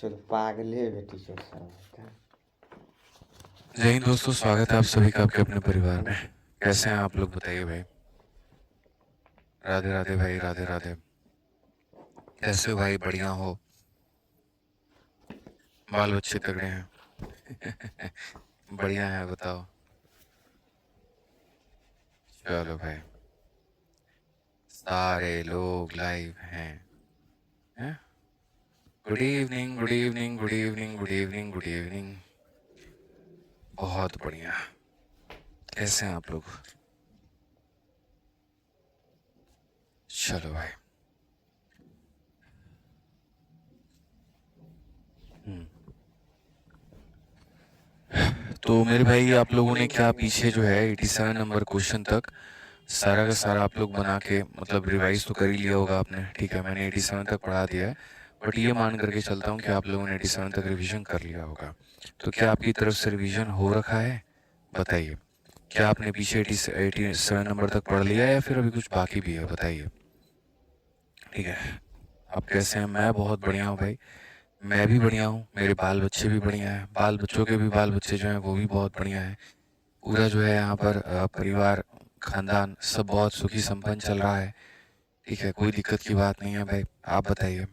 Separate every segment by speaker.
Speaker 1: चलो पागले बेटी चल साला।
Speaker 2: जय हिंद दोस्तों, स्वागत है आप सभी का आपके अपने परिवार में। कैसे हैं आप लोग, बताइए भाई। राधे राधे भाई, राधे राधे। कैसे हो भाई? बढ़िया हो? बाल बच्चे तगड़े हैं? बढ़िया है, बताओ। चलो भाई, सारे लोग लाइव हैं? Good evening, good evening, good evening, good evening, good evening. बहुत बढ़िया। कैसे हैं आप लोग? चलो भाई। तो मेरे भाई, आप लोगों ने क्या पीछे जो है 87 नंबर क्वेश्चन तक सारा का सारा आप लोग बना के मतलब रिवाइज तो कर ही लिया होगा आपने। ठीक है, मैंने 87 तक पढ़ा दिया है, बट ये मान करके चलता हूँ कि आप लोगों ने 87 तक रिवीजन कर लिया होगा। तो क्या आपकी तरफ से रिवीजन हो रखा है? बताइए, क्या आपने पीछे 87 नंबर तक पढ़ लिया है या फिर अभी कुछ बाकी भी है? बताइए। ठीक है, आप कैसे हैं? मैं बहुत बढ़िया हूँ भाई। मैं भी बढ़िया हूँ, मेरे बाल बच्चे भी बढ़िया हैं, बाल बच्चों के भी बाल बच्चे जो हैं वो भी बहुत बढ़िया हैं। पूरा जो है यहाँ पर परिवार, खानदान सब बहुत सुखी संपन्न चल रहा है। ठीक है, कोई दिक्कत की बात नहीं है भाई। आप बताइए।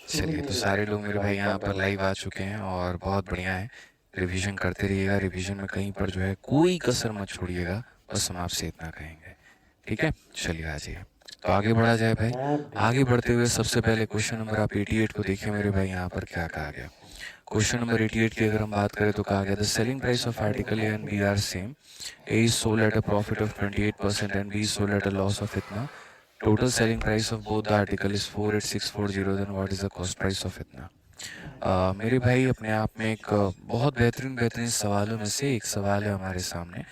Speaker 2: चलिए, तो सारे लोग मेरे भाई यहाँ पर लाइव आ चुके हैं और बहुत बढ़िया है। रिवीजन करते रहिएगा, रिवीजन में कहीं पर जो है कोई कसर मत छोड़िएगा, बस हम आपसे इतना कहेंगे। ठीक है, चलिए आ जाइए, तो आगे बढ़ा जाए भाई। आगे बढ़ते हुए सबसे पहले क्वेश्चन नंबर आप 88 को देखिए मेरे भाई। यहाँ पर क्या कहा गया? क्वेश्चन नंबर 88 की अगर हम बात करें तो कहा गया the selling price of article A and B are same. A is sold at a profit of 28% and B is sold at a loss of इतना। Total selling price of both the article is 48640। Then what is the cost price of इतना? मेरे भाई, अपने आप में एक बहुत बेहतरीन बेहतरीन सवालों में से एक सवाल है हमारे सामने,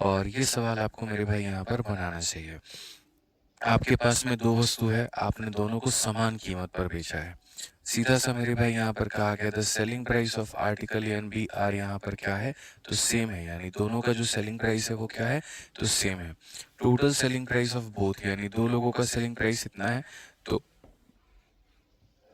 Speaker 2: और ये सवाल आपको मेरे भाई यहाँ पर बनाना चाहिए। आपके पास में दो वस्तु है, आपने दोनों को समान कीमत पर बेचा है। सीधा सा मेरे भाई यहाँ पर कहा गया the selling price of article A and B are, यहाँ पर क्या है तो सेम है, यानी दोनों का जो सेलिंग प्राइस है वो क्या है तो सेम है। Total selling price of both, यानी दो लोगों का सेलिंग प्राइस इतना है, तो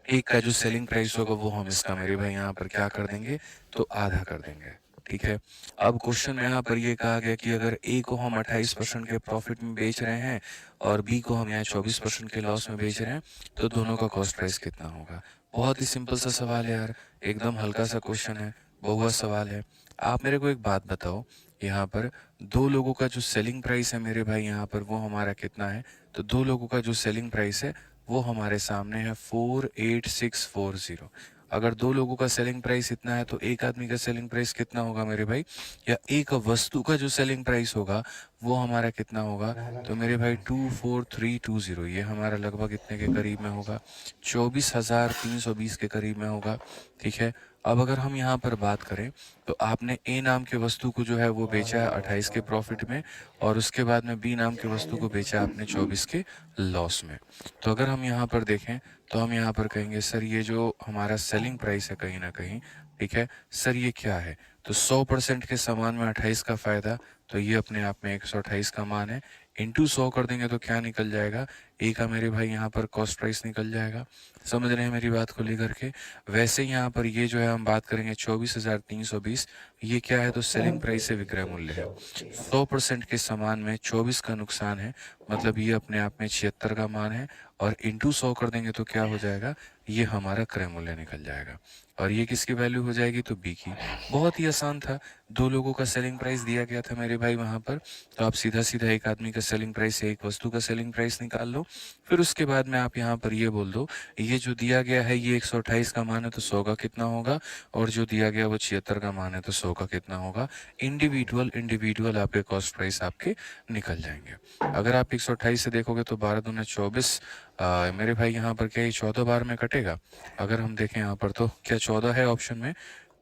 Speaker 2: एक का जो सेलिंग प्राइस होगा वो हम इसका मेरे भाई यहाँ पर क्या कर देंगे तो आधा कर देंगे। ठीक है, अब क्वेश्चन में यहाँ पर ये कहा गया कि अगर ए को हम 28% के प्रॉफिट में बेच रहे हैं और बी को हम यहाँ 24% के लॉस में बेच रहे हैं, तो दोनों का कॉस्ट प्राइस कितना होगा? बहुत ही सिंपल सा सवाल है यार, एकदम हल्का सा क्वेश्चन है, बहुआ सवाल है। आप मेरे को एक बात बताओ, यहाँ पर दो लोगों का जो सेलिंग प्राइस है मेरे भाई यहाँ पर वो हमारा कितना है? तो दो लोगों का जो सेलिंग प्राइस है वो हमारे सामने है 48640। अगर दो लोगों का सेलिंग प्राइस इतना है तो एक आदमी का सेलिंग प्राइस कितना होगा मेरे भाई, या एक वस्तु का जो सेलिंग प्राइस होगा वो हमारा कितना होगा? तो मेरे भाई 24320, ये हमारा लगभग इतने के करीब में होगा, 24,320 के करीब में होगा। ठीक है, अब अगर हम यहाँ पर बात करें तो आपने ए नाम की वस्तु को जो है वो बेचा है 28 के प्रॉफिट में, और उसके बाद में बी नाम की वस्तु को बेचा आपने 24 के लॉस में। तो अगर हम यहाँ पर देखें तो हम यहाँ पर कहेंगे सर ये जो हमारा सेलिंग प्राइस है कहीं ना कहीं, ठीक है सर, ये क्या है? तो 100% के सामान में 28 का फायदा, तो ये अपने आप में 128 का मान है। इंटू 100 कर देंगे तो क्या निकल जाएगा? ए का मेरे भाई यहाँ पर कॉस्ट प्राइस निकल जाएगा। समझ रहे हैं मेरी बात को लेकर के? वैसे ही यहाँ पर ये जो है हम बात करेंगे 24,320, ये क्या है तो सेलिंग प्राइस से विक्रय मूल्य है। 100% के सामान में 24 का नुकसान है, मतलब ये अपने आप में 76 का मान है, और इंटू 100 कर देंगे तो क्या हो जाएगा? ये हमारा क्रय मूल्य निकल जाएगा। और ये किसकी वैल्यू हो जाएगी? तो बी की। बहुत ही आसान था, दो लोगों का सेलिंग प्राइस दिया गया था मेरे भाई वहां पर, तो आप सीधा सीधा एक आदमी का सेलिंग प्राइस से एक वस्तु का सेलिंग प्राइस निकाल लो। फिर उसके बाद में आप यहाँ पर ये बोल दो ये जो दिया गया है ये 128 का मान है तो 100 का कितना होगा, और जो दिया गया वो 76 का मान है तो 100 का कितना होगा। इंडिविजुअल इंडिविजुअल आपके कॉस्ट प्राइस आपके निकल जाएंगे। अगर आप 128 से देखोगे तो 12 दूना 24, मेरे भाई यहाँ पर क्या ये 14 बार में कटेगा? अगर हम देखें यहाँ पर तो क्या 14 है ऑप्शन में?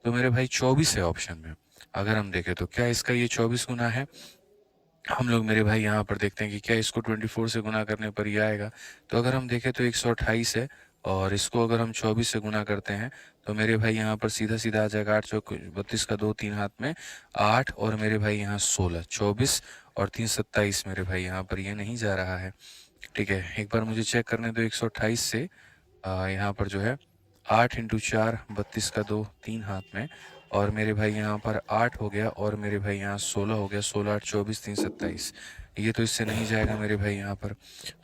Speaker 2: तो मेरे भाई 24 है ऑप्शन में। अगर हम देखें तो क्या इसका ये 24 गुना है? हम लोग मेरे भाई यहाँ पर देखते हैं कि क्या इसको 24 से गुना करने पर ये आएगा। तो अगर हम देखें तो 128 है, और इसको अगर हम 24 से गुना करते हैं तो मेरे भाई यहाँ पर सीधा सीधा आ जाएगा 8 चौक 32 का 2 3 हाथ में 8, और मेरे भाई यहाँ 16, 24 और 3 27, मेरे भाई यहाँ पर ये नहीं जा रहा है। ठीक है, एक बार मुझे चेक करने दो 128 से यहाँ पर जो है 8 इंटू 4 32 का 2 3 हाथ में, और मेरे भाई यहाँ पर 8 हो गया, और मेरे भाई यहाँ 16 हो गया, 16 8 24 3 27। ये तो इससे नहीं जाएगा मेरे भाई यहाँ पर।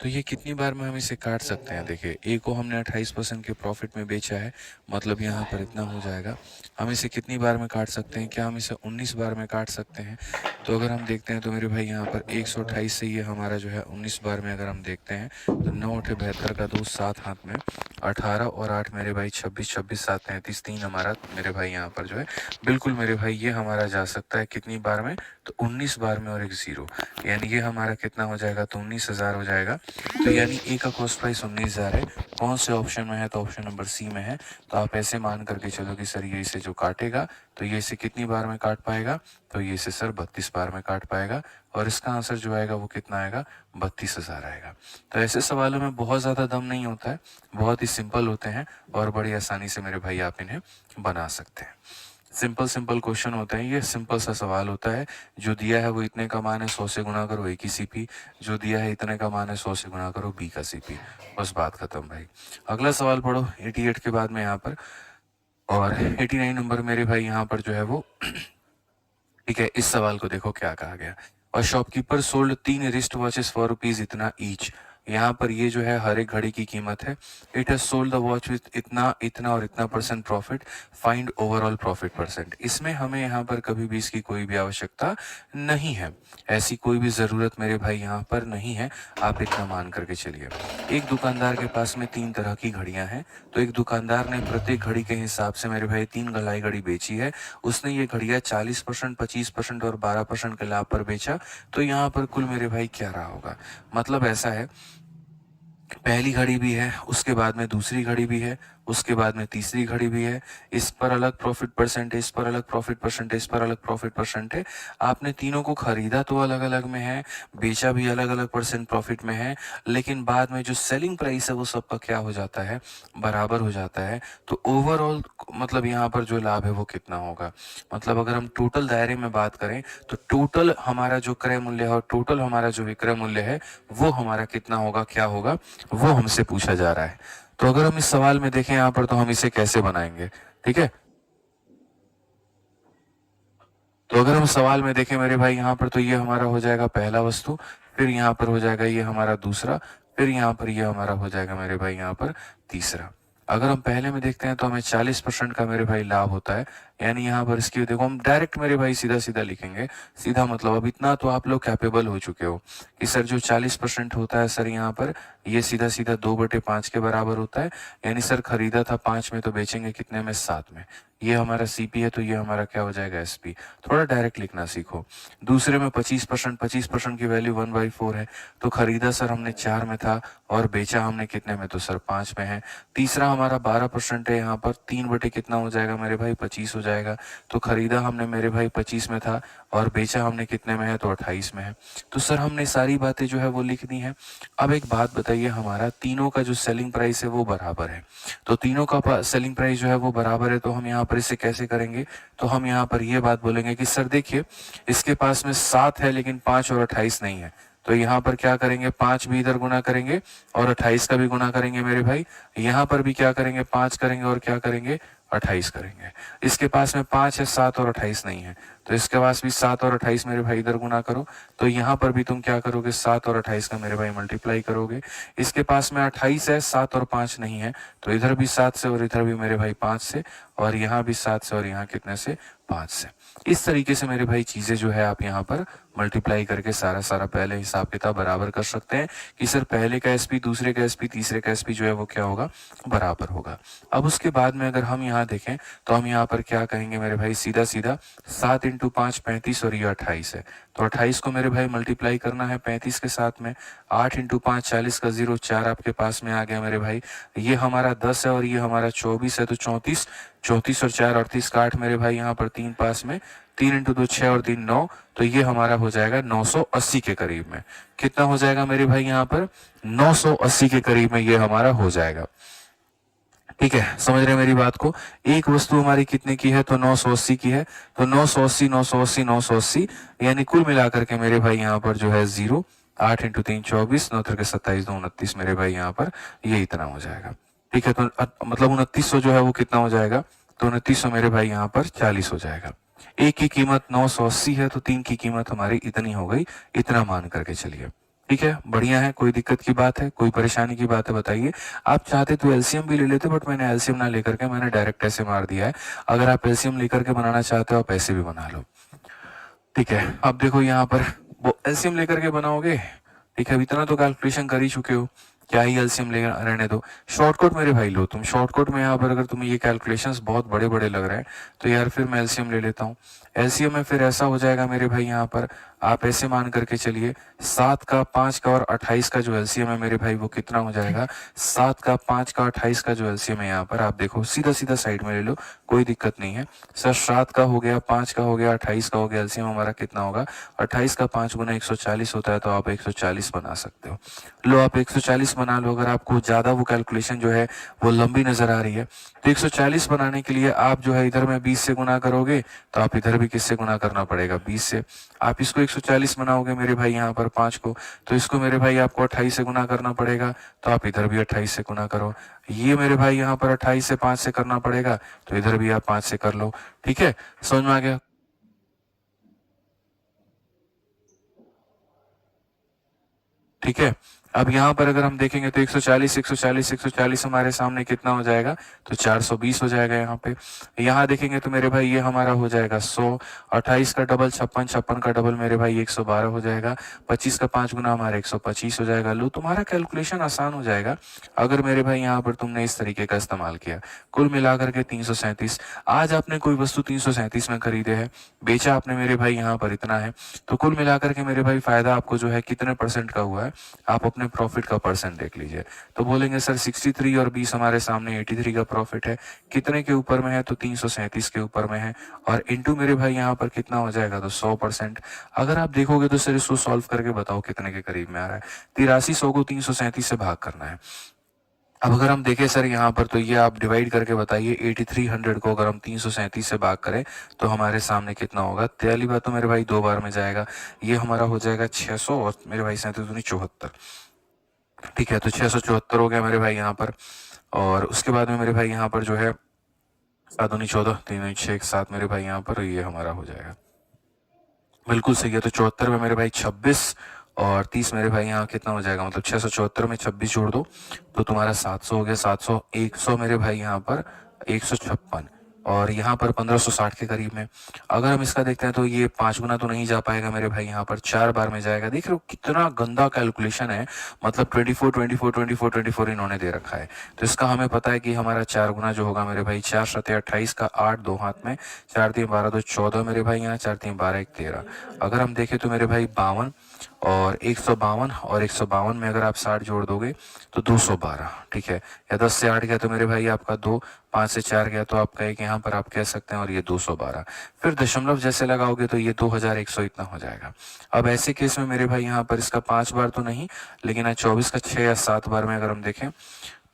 Speaker 2: तो ये कितनी बार में हम इसे काट सकते हैं? देखिए, ए को हमने 28% के प्रॉफिट में बेचा है, मतलब यहाँ पर इतना हो जाएगा। हम इसे कितनी बार में काट सकते हैं? क्या हम इसे 19 बार में काट सकते हैं? तो अगर हम देखते हैं तो मेरे भाई यहाँ पर 128 से ये हमारा जो है 19 बार में अगर हम देखते हैं तो 9 8 72 का 2 7 हाथ में, 18 और 8 मेरे भाई 26, 26 7 33, 3 हमारा मेरे भाई यहाँ पर जो है बिल्कुल मेरे भाई ये हमारा जा सकता है कितनी बार में? तो 19 बार में और एक जीरो, यानी ये हमारा कितना हो जाएगा? तो 19,000 हो जाएगा। तो यानी ए का कॉस्ट प्राइस 19,000 है। कौन से ऑप्शन में है? तो ऑप्शन नंबर सी में है। तो आप ऐसे मान करके चलो कि सर ये इसे जो काटेगा तो ये इसे कितनी बार में काट पाएगा? तो ये इसे सर 32 बार में काट पाएगा, और इसका आंसर जो आएगा वो कितना आएगा? 32,000 आएगा। तो ऐसे सवालों में बहुत ज़्यादा दम नहीं होता है, बहुत ही सिंपल होते हैं और बड़ी आसानी से मेरे भाई आप इन्हें बना सकते हैं। सिंपल सिंपल क्वेश्चन होते हैं, ये सिंपल सा सवाल होता है। जो दिया है वो इतने का मान है, 100 से गुणा करो ए की सीपी। जो दिया है इतने का मान है, 100 से गुणा करो बी का सीपी। बस बात खत्म भाई। अगला सवाल पढ़ो 88 के बाद में यहाँ पर, और 89 नंबर मेरे भाई यहाँ पर जो है वो ठीक है। इस सवाल को देखो क्या कहा गया। और shopkeeper sold 3 wrist watches for rupees इतना ईच। यहाँ पर ये जो है हर एक घड़ी की कीमत है। It has sold the watch with इतना इतना और इतना percent profit, find overall profit percent. इसमें हमें यहाँ पर कभी भी इसकी कोई भी आवश्यकता नहीं है, ऐसी कोई भी ज़रूरत मेरे भाई यहाँ पर नहीं है। आप इतना मान करके चलिए। एक दुकानदार के पास में 3 तरह की घड़ियां हैं। तो एक दुकानदार ने प्रत्येक घड़ी के हिसाब से मेरे भाई 3 गलाई घड़ी बेची है। उसने ये घड़ियां 40%, 25% और 12% के लाभ पर बेचा। तो यहाँ पर कुल मेरे भाई क्या रहा होगा? मतलब ऐसा है, पहली घड़ी भी है, उसके बाद में दूसरी घड़ी भी है, उसके बाद में तीसरी घड़ी भी है। इस पर अलग प्रॉफिट परसेंट है, इस पर अलग प्रॉफिट परसेंट है, इस पर अलग प्रॉफिट परसेंट है। आपने तीनों को खरीदा तो अलग अलग में है, बेचा भी अलग अलग परसेंट प्रॉफिट में है, लेकिन बाद में जो सेलिंग प्राइस है वो सबका क्या हो जाता है? बराबर हो जाता है। तो ओवरऑल मतलब यहाँ पर जो लाभ है वो कितना होगा? मतलब अगर हम टोटल दायरे में बात करें तो टोटल हमारा जो क्रय मूल्य है और टोटल हमारा जो विक्रय मूल्य है वो हमारा कितना होगा, क्या होगा, वो हमसे पूछा जा रहा है। तो अगर हम इस सवाल में देखें यहाँ पर तो हम इसे कैसे बनाएंगे? ठीक है, तो अगर हम सवाल में देखें मेरे भाई यहाँ पर तो ये हमारा हो जाएगा पहला वस्तु, फिर यहाँ पर हो जाएगा ये हमारा दूसरा, फिर यहाँ पर ये हमारा हो जाएगा मेरे भाई यहाँ पर तीसरा। अगर हम पहले में देखते हैं तो हमें 40% का मेरे भाई लाभ होता है, यानी यहाँ पर इसकी देखो हम डायरेक्ट मेरे भाई सीधा सीधा लिखेंगे। सीधा मतलब अब इतना तो आप लोग कैपेबल हो चुके हो कि सर जो 40% होता है सर यहाँ पर ये सीधा सीधा 2/5 के बराबर होता है। यानी सर खरीदा था 5 में तो बेचेंगे कितने में? 7 में। ये हमारा सीपी है तो ये हमारा क्या हो जाएगा? एसपी। थोड़ा डायरेक्ट लिखना सीखो। दूसरे में 25% की वैल्यू 1/4 है। तो खरीदा सर हमने 4 में था और बेचा हमने कितने में? तो सर 5 में है। तीसरा हमारा 12% है, यहाँ पर 3 कितना हो जाएगा मेरे भाई? 25 हो जाएगा। तो खरीदा हमने मेरे भाई 25 में था और बेचा हमने कितने में है? तो 28 में है। तो सर हमने सारी बातें जो है वो लिखनी है। अब एक बात बताइए, हमारा तीनों का जो सेलिंग प्राइस है वो बराबर है। तो तीनों का सेलिंग प्राइस जो है वो बराबर है, तो हम यहाँ पर इसे कैसे करेंगे? तो हम यहाँ पर ये बात बोलेंगे कि सर देखिए इसके पास में 7 है लेकिन 5 और 28 नहीं है। तो यहाँ पर क्या करेंगे? 5 भी इधर गुना करेंगे और 28 का भी गुना करेंगे मेरे भाई। यहाँ पर भी क्या करेंगे? 5 करेंगे और क्या करेंगे? 28 करेंगे। इसके पास में 5 है, 7 और 28 नहीं है। तो इसके पास भी 7 और 28 मेरे भाई इधर गुना करो। तो यहाँ पर भी तुम क्या करोगे? 7 और 28 का मेरे भाई मल्टीप्लाई करोगे। इसके पास में 28 है, 7 और 5 नहीं है। तो इधर भी 7 से और इधर भी मेरे भाई 5 से, और यहाँ भी 7 से और यहाँ कितने से? 5 से। इस तरीके से मेरे भाई चीजें जो है आप यहाँ पर मल्टीप्लाई करके सारा पहले हिसाब किताब बराबर कर सकते हैं कि सर पहले का एसपी, दूसरे का एसपी, तीसरे का एसपी जो है वो क्या होगा? बराबर होगा। अब उसके बाद में अगर हम यहाँ देखें तो हम यहाँ पर क्या कहेंगे मेरे भाई? सीधा सीधा 7 इंटू 5 35 और ये 28 है। तो 28 को मेरे भाई मल्टीप्लाई करना है 35 के साथ में। 8 इंटू 5 40 का 0, 4 आपके पास में आ गया मेरे भाई। ये हमारा 10 है और ये हमारा 24 है, तो 34, 34 और 4 38 का 8 मेरे भाई यहाँ पर 3 पास में। 3 इंटू 2 6 और 3 9, तो ये हमारा हो जाएगा 980 के करीब में। कितना हो जाएगा मेरे भाई यहाँ पर? 980 के करीब में ये हमारा हो जाएगा। ठीक है, समझ रहे हैं मेरी बात को? एक वस्तु हमारी कितने की है? तो 980 की है। तो 980 980 980 यानी कुल मिलाकर के मेरे भाई यहाँ पर जो है 0, 8 इंटू 3 24, 9 के 27 2 29 मेरे भाई यहाँ पर ये इतना हो जाएगा। ठीक है, तो मतलब 2900 जो है वो कितना हो जाएगा, तो 2900 मेरे भाई यहाँ पर 40 हो जाएगा। एक की कीमत 980 है, तो 3 की कीमत हमारी इतनी हो गई, इतना मान करके चलिए। ठीक है, बढ़िया है, कोई दिक्कत की बात है, कोई परेशानी की बात है बताइए। आप चाहते तो एलसीएम भी ले लेते, बट मैंने एलसीएम ना लेकर के मैंने डायरेक्ट ऐसे मार दिया है। अगर आप एलसीएम लेकर के बनाना चाहते हो आप ऐसे भी बना लो। ठीक है, अब देखो यहाँ पर वो एलसीएम लेकर के बनाओगे, ठीक है, अब इतना तो कैलकुलेशन कर ही चुके हो, क्या ही एलसीएम ले रहने दो। शॉर्टकट मेरे भाई लो तुम, शॉर्टकट में यहाँ पर अगर तुम्हें ये कैलकुलेशंस बहुत बड़े बड़े लग रहे हैं तो यार फिर मैं एलसीएम ले लेता हूँ। एलसीएम में फिर ऐसा हो जाएगा मेरे भाई, यहाँ पर आप ऐसे मान करके चलिए 7 का 5 का और 28 का जो एलसीएम है मेरे भाई वो कितना हो जाएगा, 7 का 5 का 28 का जो एलसीएम है यहाँ पर आप देखो सीधा सीधा साइड में ले लो, कोई दिक्कत नहीं है सर। 7 का हो गया, 5 का हो गया, 28 का हो गया, एलसीएम हमारा कितना होगा, 28 का 5 गुना 140 होता है, तो आप 140 बना सकते हो। लो आप 140 बना लो। अगर आपको ज्यादा वो कैलकुलेशन जो है वो लंबी नजर आ रही है तो 140 बनाने के लिए आप जो है इधर में 20 से गुना करोगे तो आप इधर भी किससे गुना करना पड़ेगा, 20 से। आप इसको 140 बनाओगे मेरे भाई यहाँ पर 5 को, तो इसको मेरे भाई आपको 28 से गुना करना पड़ेगा, तो आप इधर भी 28 से गुना करो। ये मेरे भाई यहाँ पर 28 से 5 से करना पड़ेगा, तो इधर भी आप 5 से कर लो। ठीक है, समझ में आ गया? ठीक है, अब यहाँ पर अगर हम देखेंगे तो 140 140 140 हमारे सामने कितना हो जाएगा, तो 420 हो जाएगा। यहाँ पे यहाँ देखेंगे तो मेरे भाई ये हमारा हो जाएगा 100, 28 का डबल 56, 56 का डबल मेरे भाई 112 हो जाएगा, 25 का 5 गुना हमारा 125 हो जाएगा। लो तुम्हारा कैलकुलेशन आसान हो जाएगा अगर मेरे भाई यहाँ पर तुमने इस तरीके का इस्तेमाल किया। कुल मिलाकर के 337। आज आपने कोई वस्तु 337 में खरीदे है, बेचा आपने मेरे भाई यहाँ पर इतना है, तो कुल मिलाकर के मेरे भाई फायदा आपको जो है कितने परसेंट का हुआ है, आप अपने प्रॉफिट का परसेंट देख लीजिए। तो बोलेंगे सर 63 और 20 हमारे सामने 83 का प्रॉफिट है, कितने के ऊपर में है, तो 337 के ऊपर में है, और इनटू मेरे भाई यहाँ पर कितना हो जाएगा, तो 100%। अगर आप देखोगे तो सर इसको सॉल्व करके बताओ कितने के करीब में आ रहा है। 8300 को 337 से भाग करना है। अब अगर हम देखें सर यहाँ पर, तो ये आप डिवाइड करके बताइए 8300 को अगर हम 337 से भाग करें तो हमारे सामने कितना होगा। पहली बात तो मेरे भाई 2 बार में जाएगा, ये हमारा हो जाएगा 600 और मेरे भाई 74। ठीक है, तो 674 हो गया मेरे भाई यहाँ पर। और उसके बाद में मेरे भाई यहाँ पर जो है 7 दूनी 14, 3 दूनी 6, 7 मेरे भाई यहाँ पर ये हमारा हो जाएगा, बिल्कुल सही है। तो 74 में मेरे भाई 26 और 30 मेरे भाई यहाँ कितना हो जाएगा, मतलब 674 में 26 जोड़ दो तो तुम्हारा 700 हो गया। 700 100 मेरे भाई यहाँ पर 156 और यहाँ पर 1560 के करीब में। अगर हम इसका देखते हैं तो ये 5 गुना तो नहीं जा पाएगा मेरे भाई, यहाँ पर 4 बार में जाएगा। देख रहे हो कितना गंदा कैलकुलेशन है, मतलब 24 24 24 24 इन्होंने दे रखा है। तो इसका हमें पता है कि हमारा 4 गुना जो होगा मेरे भाई 4 7 28 का 8 2 हाथ में, 4 3 12 2 14 मेरे भाई यहाँ, 4 3 12 1 13। अगर हम देखें तो मेरे भाई 52 और 152 और 152 में अगर आप 60 जोड़ दोगे तो 212। ठीक है, या 10 से 8 गया तो मेरे भाई आपका 2, 5 से 4 गया तो आपका 1 यहाँ पर आप कह सकते हैं, और ये 212। फिर दशमलव जैसे लगाओगे तो ये 2100 इतना हो जाएगा। अब ऐसे केस में मेरे भाई यहाँ पर इसका 5 बार तो नहीं, लेकिन 24 का 6 या 7 बार में अगर हम देखें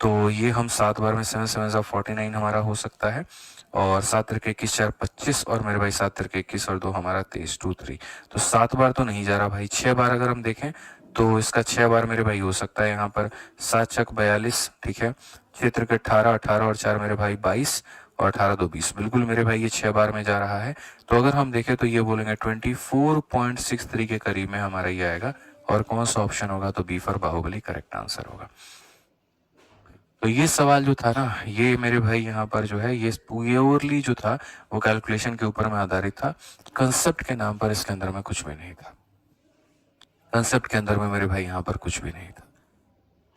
Speaker 2: तो ये हम 7 बार में 7 7 49 हमारा हो सकता है, और 7 3 21 4 25 और मेरे भाई 7 3 21 और 2 हमारा 23 2 3। तो 7 बार तो नहीं जा रहा भाई। 6 बार अगर हम देखें तो इसका 6 बार मेरे भाई हो सकता है यहाँ पर 7 चक 42। ठीक है, 6 3 18 18 और 4 मेरे भाई 22 और 18 2 20, बिल्कुल मेरे भाई ये 6 बार में जा रहा है। तो अगर हम देखें तो ये बोलेंगे 24.63 के करीब में हमारा ये आएगा, और कौन सा ऑप्शन होगा, तो B for Baahubali correct answer होगा। तो ये सवाल जो था ना, ये मेरे भाई यहाँ पर जो है ये प्योरली जो था वो कैलकुलेशन के ऊपर में आधारित था। कंसेप्ट के नाम पर इसके अंदर में कुछ भी नहीं था, कंसेप्ट के अंदर में मेरे भाई यहाँ पर कुछ भी नहीं था।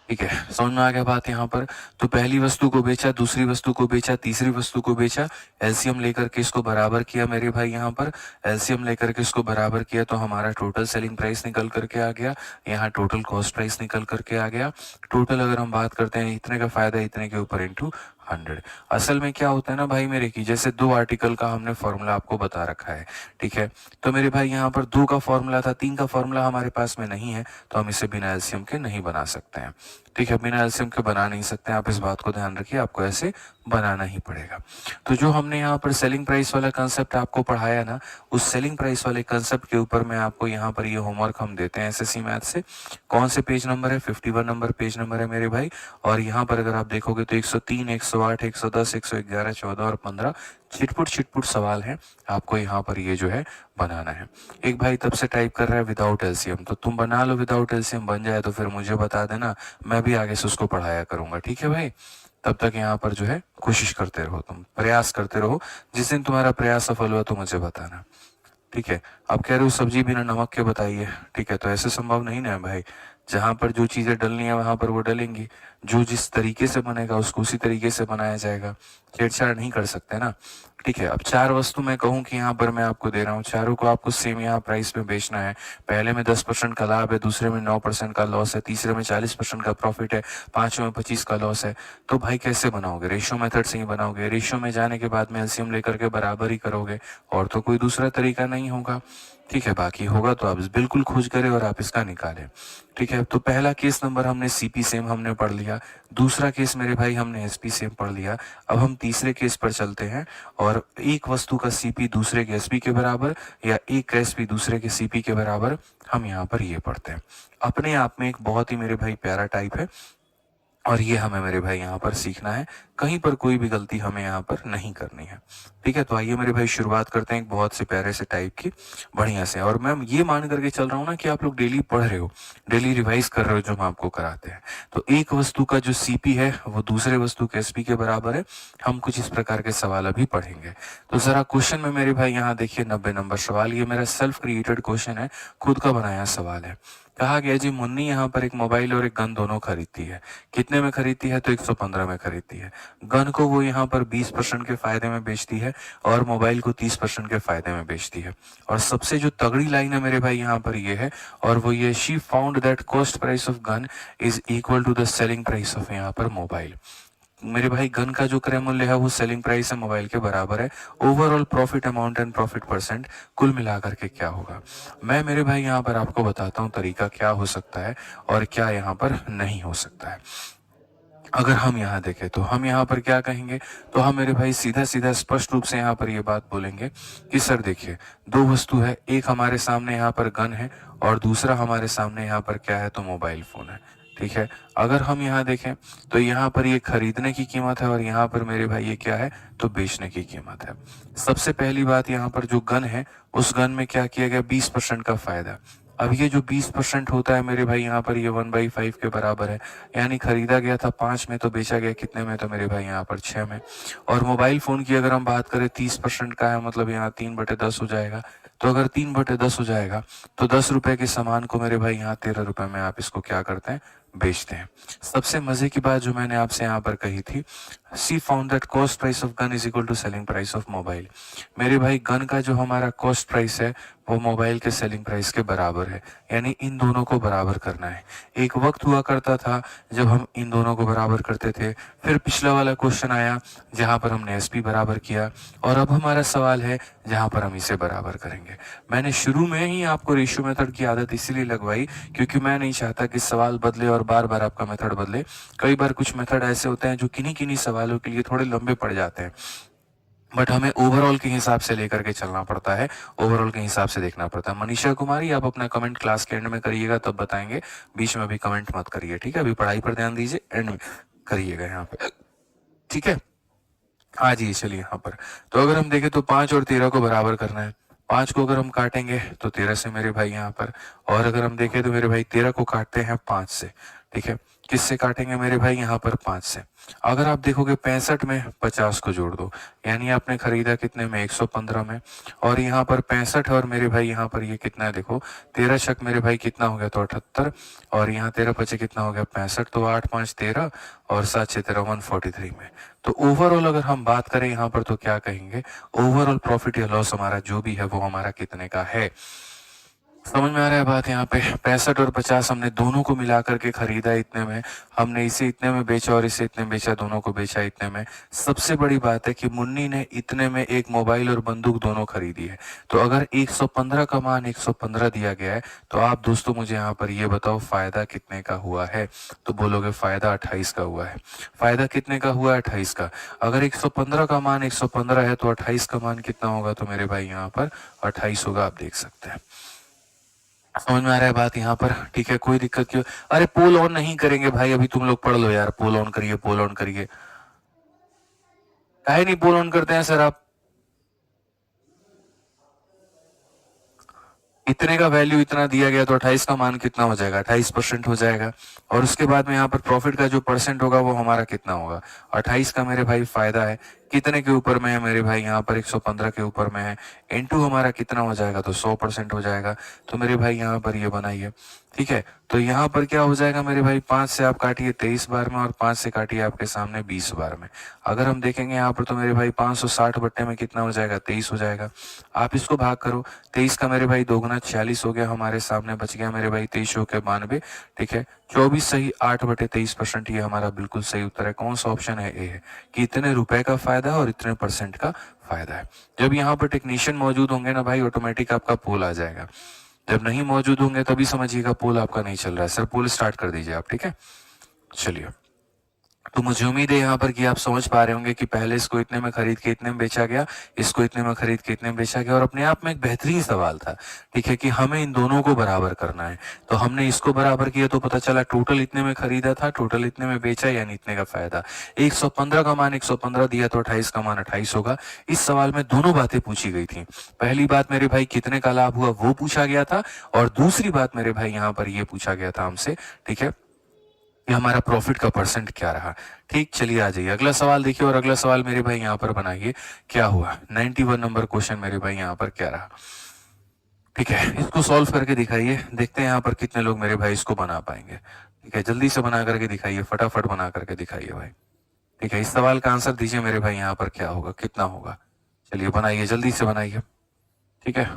Speaker 2: ठीक है, समझ में आ गया बात यहाँ पर। तो पहली वस्तु को बेचा, दूसरी वस्तु को बेचा, तीसरी वस्तु को बेचा, एलसीएम लेकर के इसको बराबर किया मेरे भाई यहाँ पर, एलसीएम लेकर के इसको बराबर किया तो हमारा टोटल सेलिंग प्राइस निकल करके आ गया, यहाँ टोटल कॉस्ट प्राइस निकल करके आ गया। टोटल अगर हम बात करते हैं इतने का फायदा इतने के ऊपर इंटू 100। असल में क्या होता है ना भाई मेरे की, जैसे 2 आर्टिकल का हमने फॉर्मूला आपको बता रखा है, ठीक है। तो मेरे भाई यहाँ पर 2 का फॉर्मूला था, 3 का फॉर्मूला हमारे पास में नहीं है, तो हम इसे बिना एलसीएम के नहीं बना सकते हैं, ठीक है। बिना एलसीएम के बना नहीं सकते हैं, आप इस बात को ध्यान रखिए, आपको ऐसे बनाना ही पड़ेगा। तो जो हमने यहाँ पर सेलिंग प्राइस वाला कंसेप्ट आपको पढ़ाया ना, उस सेलिंग प्राइस वाले कंसेप्ट के ऊपर मैं आपको यहाँ पर ये होमवर्क हम देते हैं एसएससी मैथ से। कौन से पेज नंबर है? 51 नंबर पेज नंबर है मेरे भाई। और यहाँ पर अगर आप देखोगे तो 103, 108, 110, 111, 14 और 15 छिटपुट सवाल हैं, आपको यहाँ पर ये जो है बनाना है। एक भाई तब से टाइप कर रहा है विदाउट एलसीएम, तो तुम बना लो विदाउट एलसीएम, बन जाए तो फिर मुझे बता देना, मैं भी आगे से उसको पढ़ाया करूंगा, ठीक है भाई। तब तक यहाँ पर जो है कोशिश करते रहो, तुम प्रयास करते रहो, जिस दिन तुम्हारा प्रयास सफल हुआ तो मुझे बताना, ठीक है। आप कह रहे हो सब्जी बिना नमक के बताइए, ठीक है, तो ऐसे संभव नहीं ना है भाई। जहां पर जो चीजें डलनी है वहां पर वो डलेंगी, जो जिस तरीके से बनेगा उसको उसी तरीके से बनाया जाएगा, छेड़छाड़ नहीं कर सकते ना, ठीक है। अब 4 वस्तु मैं कहूँ कि यहाँ पर मैं आपको दे रहा हूँ, चारों को आपको सेम यहाँ प्राइस में बेचना है। पहले में 10% का लाभ है, दूसरे में 9% का लॉस है, तीसरे में 40% का प्रॉफिट है, पांचवें में 25 का लॉस है। तो भाई कैसे बनाओगे? रेशियो मेथड से ही बनाओगे। रेशियो में जाने के बाद में एलसीएम लेकर के बराबर ही करोगे, और तो कोई दूसरा तरीका नहीं होगा, ठीक है। बाकी होगा तो आप बिल्कुल खोज करें और आप इसका निकालें, ठीक है। तो पहला केस नंबर हमने सीपी सेम हमने पढ़ लिया, दूसरा केस मेरे भाई हमने एसपी सेम पढ़ लिया। अब हम तीसरे केस पर चलते हैं, और एक वस्तु का सीपी दूसरे के एसपी के बराबर, या एक का एसपी दूसरे के सीपी के बराबर, हम यहाँ पर ये पढ़ते हैं। अपने आप में एक बहुत ही मेरे भाई प्यारा टाइप है, और ये हमें मेरे भाई यहाँ पर सीखना है, कहीं पर कोई भी गलती हमें यहाँ पर नहीं करनी है, ठीक है। तो आइए मेरे भाई शुरुआत करते हैं एक बहुत से प्यारे से टाइप की, बढ़िया से। और मैं ये मान करके चल रहा हूँ ना कि आप लोग डेली पढ़ रहे हो, डेली रिवाइज कर रहे हो जो हम आपको कराते हैं। तो एक वस्तु का जो सीपी है वो दूसरे वस्तु के एसपी के बराबर है। हम कुछ इस प्रकार के सवाल अभी पढ़ेंगे। तो जरा क्वेश्चन में मेरे भाई यहाँ देखिए 90 नंबर सवाल, ये मेरा सेल्फ क्रिएटेड क्वेश्चन है, खुद का बनाया सवाल है। कहा गया जी मुन्नी यहाँ पर एक मोबाइल और एक गन दोनों खरीदती है। कितने में खरीदती है? तो 115 में खरीदती है। गन को वो यहाँ पर 20% के फायदे में बेचती है, और मोबाइल को 30% के फायदे में बेचती है। और सबसे जो तगड़ी लाइन है मेरे भाई यहाँ पर ये है, और वो ये, she found that cost price of gun is equal to the selling price of यहाँ पर मोबाइल। मेरे भाई गन का जो क्रय मूल्य है वो सेलिंग प्राइस है मोबाइल के बराबर है। Overall profit amount and profit percent कुल मिलाकर के क्या होगा? मैं मेरे भाई यहाँ पर आपको बताता हूँ तरीका क्या हो सकता है और क्या यहाँ पर नहीं हो सकता है। अगर हम यहाँ देखें तो हम यहाँ पर क्या कहेंगे, तो हम मेरे भाई सीधा सीधा स्पष्ट रूप से यहाँ पर ये बात बोलेंगे कि सर देखिए, 2 वस्तु है, एक हमारे सामने यहाँ पर गन है और दूसरा हमारे सामने यहाँ पर क्या है, तो मोबाइल फोन है, ठीक है। अगर हम यहाँ देखें तो यहाँ पर ये खरीदने की कीमत है और यहाँ पर मेरे भाई ये क्या है, तो बेचने की कीमत है। सबसे पहली बात, यहाँ पर जो गन है उस गन में क्या किया गया, 20% का फायदा। अब ये जो 20% होता है मेरे भाई यहाँ पर ये 1/5 के बराबर है, यानी खरीदा गया था 5 में तो बेचा गया कितने में, तो मेरे भाई यहाँ पर 6 में। और मोबाइल फोन की अगर हम बात करें 30% का है, मतलब यहाँ 3/10 हो जाएगा। तो अगर 3/10 हो जाएगा तो 10 रुपए के सामान को मेरे भाई यहाँ 13 रुपए में आप इसको क्या करते हैं, बेचते हैं। सबसे मजे की बात जो मैंने आपसे यहाँ पर कही थी, see found that cost price of gun is equal to selling price of mobile. मेरे भाई गन का जो हमारा कॉस्ट प्राइस है वो मोबाइल के सेलिंग प्राइस के बराबर है, यानी इन दोनों को बराबर करना है। एक वक्त हुआ करता था जब हम इन दोनों को बराबर करते थे, फिर पिछला वाला क्वेश्चन आया जहां पर हमने एसपी बराबर किया, और अब हमारा सवाल है जहां पर हम इसे बराबर करेंगे। मैंने शुरू में ही आपको रेशियो मेथड की आदत इसीलिए लगवाई क्योंकि मैं नहीं चाहता कि सवाल बदले और बार बार आपका मेथड बदले। कई बार कुछ मेथड ऐसे होते हैं जो किन्हीं सवालों के लिए थोड़े लंबे पड़ जाते हैं, बट हमें ओवरऑल के हिसाब से लेकर के चलना पड़ता है, ओवरऑल के हिसाब से देखना पड़ता है। मनीषा कुमारी, आप अपना कमेंट क्लास के एंड में करिएगा तब बताएंगे, बीच में अभी कमेंट मत करिए, ठीक है। अभी पढ़ाई पर ध्यान दीजिए, एंड में करिएगा यहाँ पे, ठीक है। आ जाइए चलिए यहाँ पर। तो अगर हम देखें तो 5 और 13 को बराबर करना है। 5 को अगर हम काटेंगे तो 13 से मेरे भाई यहाँ पर, और अगर हम देखें तो मेरे भाई 13 को काटते हैं 5 से, ठीक है। किससे काटेंगे मेरे भाई, यहाँ पर 5 से। अगर आप देखोगे 65 में 50 को जोड़ दो, यानी आपने खरीदा कितने में, 115 में। और यहाँ पर 65 और मेरे भाई यहाँ पर ये कितना है, देखो 13 छक मेरे भाई कितना हो गया, तो 78, और यहाँ 13 पचे कितना हो गया, 65। तो 8 5 13 और 7 6 13 143 में। तो ओवरऑल अगर हम बात करें यहाँ पर तो क्या कहेंगे, ओवरऑल प्रॉफिट या लॉस हमारा जो भी है वो हमारा कितने का है, समझ में आ रहा है बात? यहाँ पे 65 और 50 हमने दोनों को मिला करके खरीदा इतने में, हमने इसे इतने में बेचा और इसे इतने में बेचा, दोनों को बेचा इतने में। सबसे बड़ी बात है कि मुन्नी ने इतने में एक मोबाइल और बंदूक दोनों खरीदी है। तो अगर 115 का मान 115 दिया गया है, तो आप दोस्तों मुझे यहाँ पर ये बताओ फायदा कितने का हुआ है? तो बोलोगे फायदा 28 का हुआ है। फायदा कितने का हुआ है? 28 का। अगर 115 का मान 115 है तो 28 का मान कितना होगा? तो मेरे भाई यहाँ पर 28 होगा, आप देख सकते हैं। समझ में आ रहा है बात यहाँ पर? ठीक है, कोई दिक्कत क्यों? अरे पोल ऑन नहीं करेंगे भाई, अभी तुम लोग पढ़ लो यार, पोल ऑन करिए, पोल ऑन करिए। काहे नहीं पोल ऑन करते हैं सर आप? इतने का वैल्यू इतना दिया गया तो 28 का मान कितना हो जाएगा? 28% हो जाएगा। और उसके बाद में यहाँ पर प्रॉफिट का जो परसेंट होगा वो हमारा कितना होगा? 28 का मेरे भाई फायदा है, कितने के ऊपर में है मेरे भाई? यहाँ पर 115 के ऊपर में है। इनटू हमारा कितना हो जाएगा? तो 100% हो जाएगा। तो मेरे भाई यहाँ पर ये बनाइए, ठीक है। तो यहाँ पर क्या हो जाएगा मेरे भाई? 5 से आप काटिए 23 बार में और 5 से काटिए आपके सामने 20 बार में। अगर हम देखेंगे यहाँ पर तो मेरे भाई 560 बट्टे में कितना हो जाएगा? 23 हो जाएगा। आप इसको भाग करो, 23 का मेरे भाई दोगुना 46 हो गया, हमारे सामने बच गया मेरे भाई 23 के 92, ठीक है। 24 सही 8/23%, ये हमारा बिल्कुल सही उत्तर है। कौन सा ऑप्शन है? ए है कि इतने रुपए का फायदा है और इतने परसेंट का फायदा है। जब यहाँ पर टेक्नीशियन मौजूद होंगे ना भाई, ऑटोमेटिक आपका पोल आ जाएगा। जब नहीं मौजूद होंगे तभी समझिएगा पोल आपका नहीं चल रहा है। सर पोल स्टार्ट कर दीजिए आप, ठीक है। चलिए, तो मुझे उम्मीद है यहाँ पर कि आप समझ पा रहे होंगे कि पहले इसको इतने में खरीद के इतने में बेचा गया, इसको इतने में खरीद के इतने में बेचा गया, और अपने आप में एक बेहतरीन सवाल था, ठीक है, कि हमें इन दोनों को बराबर करना है। तो हमने इसको बराबर किया तो पता चला टोटल इतने में खरीदा था, टोटल इतने में बेचा, यानी इतने का फायदा। 115 का मान 115 दिया तो 28 का मान 28 होगा। इस सवाल में दोनों बातें पूछी गई थी। पहली बात मेरे भाई कितने का लाभ हुआ वो पूछा गया था, और दूसरी बात मेरे भाई यहाँ पर ये पूछा गया था हमसे, ठीक है, कि हमारा प्रॉफिट का परसेंट क्या रहा। ठीक, चलिए आ जाइए अगला सवाल देखिए, और अगला सवाल मेरे भाई यहाँ पर बनाइए, क्या हुआ 91 नंबर क्वेश्चन मेरे भाई यहाँ पर क्या रहा। ठीक है, इसको सॉल्व करके दिखाइए, देखते हैं यहाँ पर कितने लोग मेरे भाई इसको बना पाएंगे। ठीक है, जल्दी से बना करके दिखाइए, फटाफट बना करके दिखाइए भाई। ठीक है, इस सवाल का आंसर दीजिए मेरे भाई, यहाँ पर क्या होगा, कितना होगा? चलिए बनाइए, जल्दी से बनाइए। ठीक है,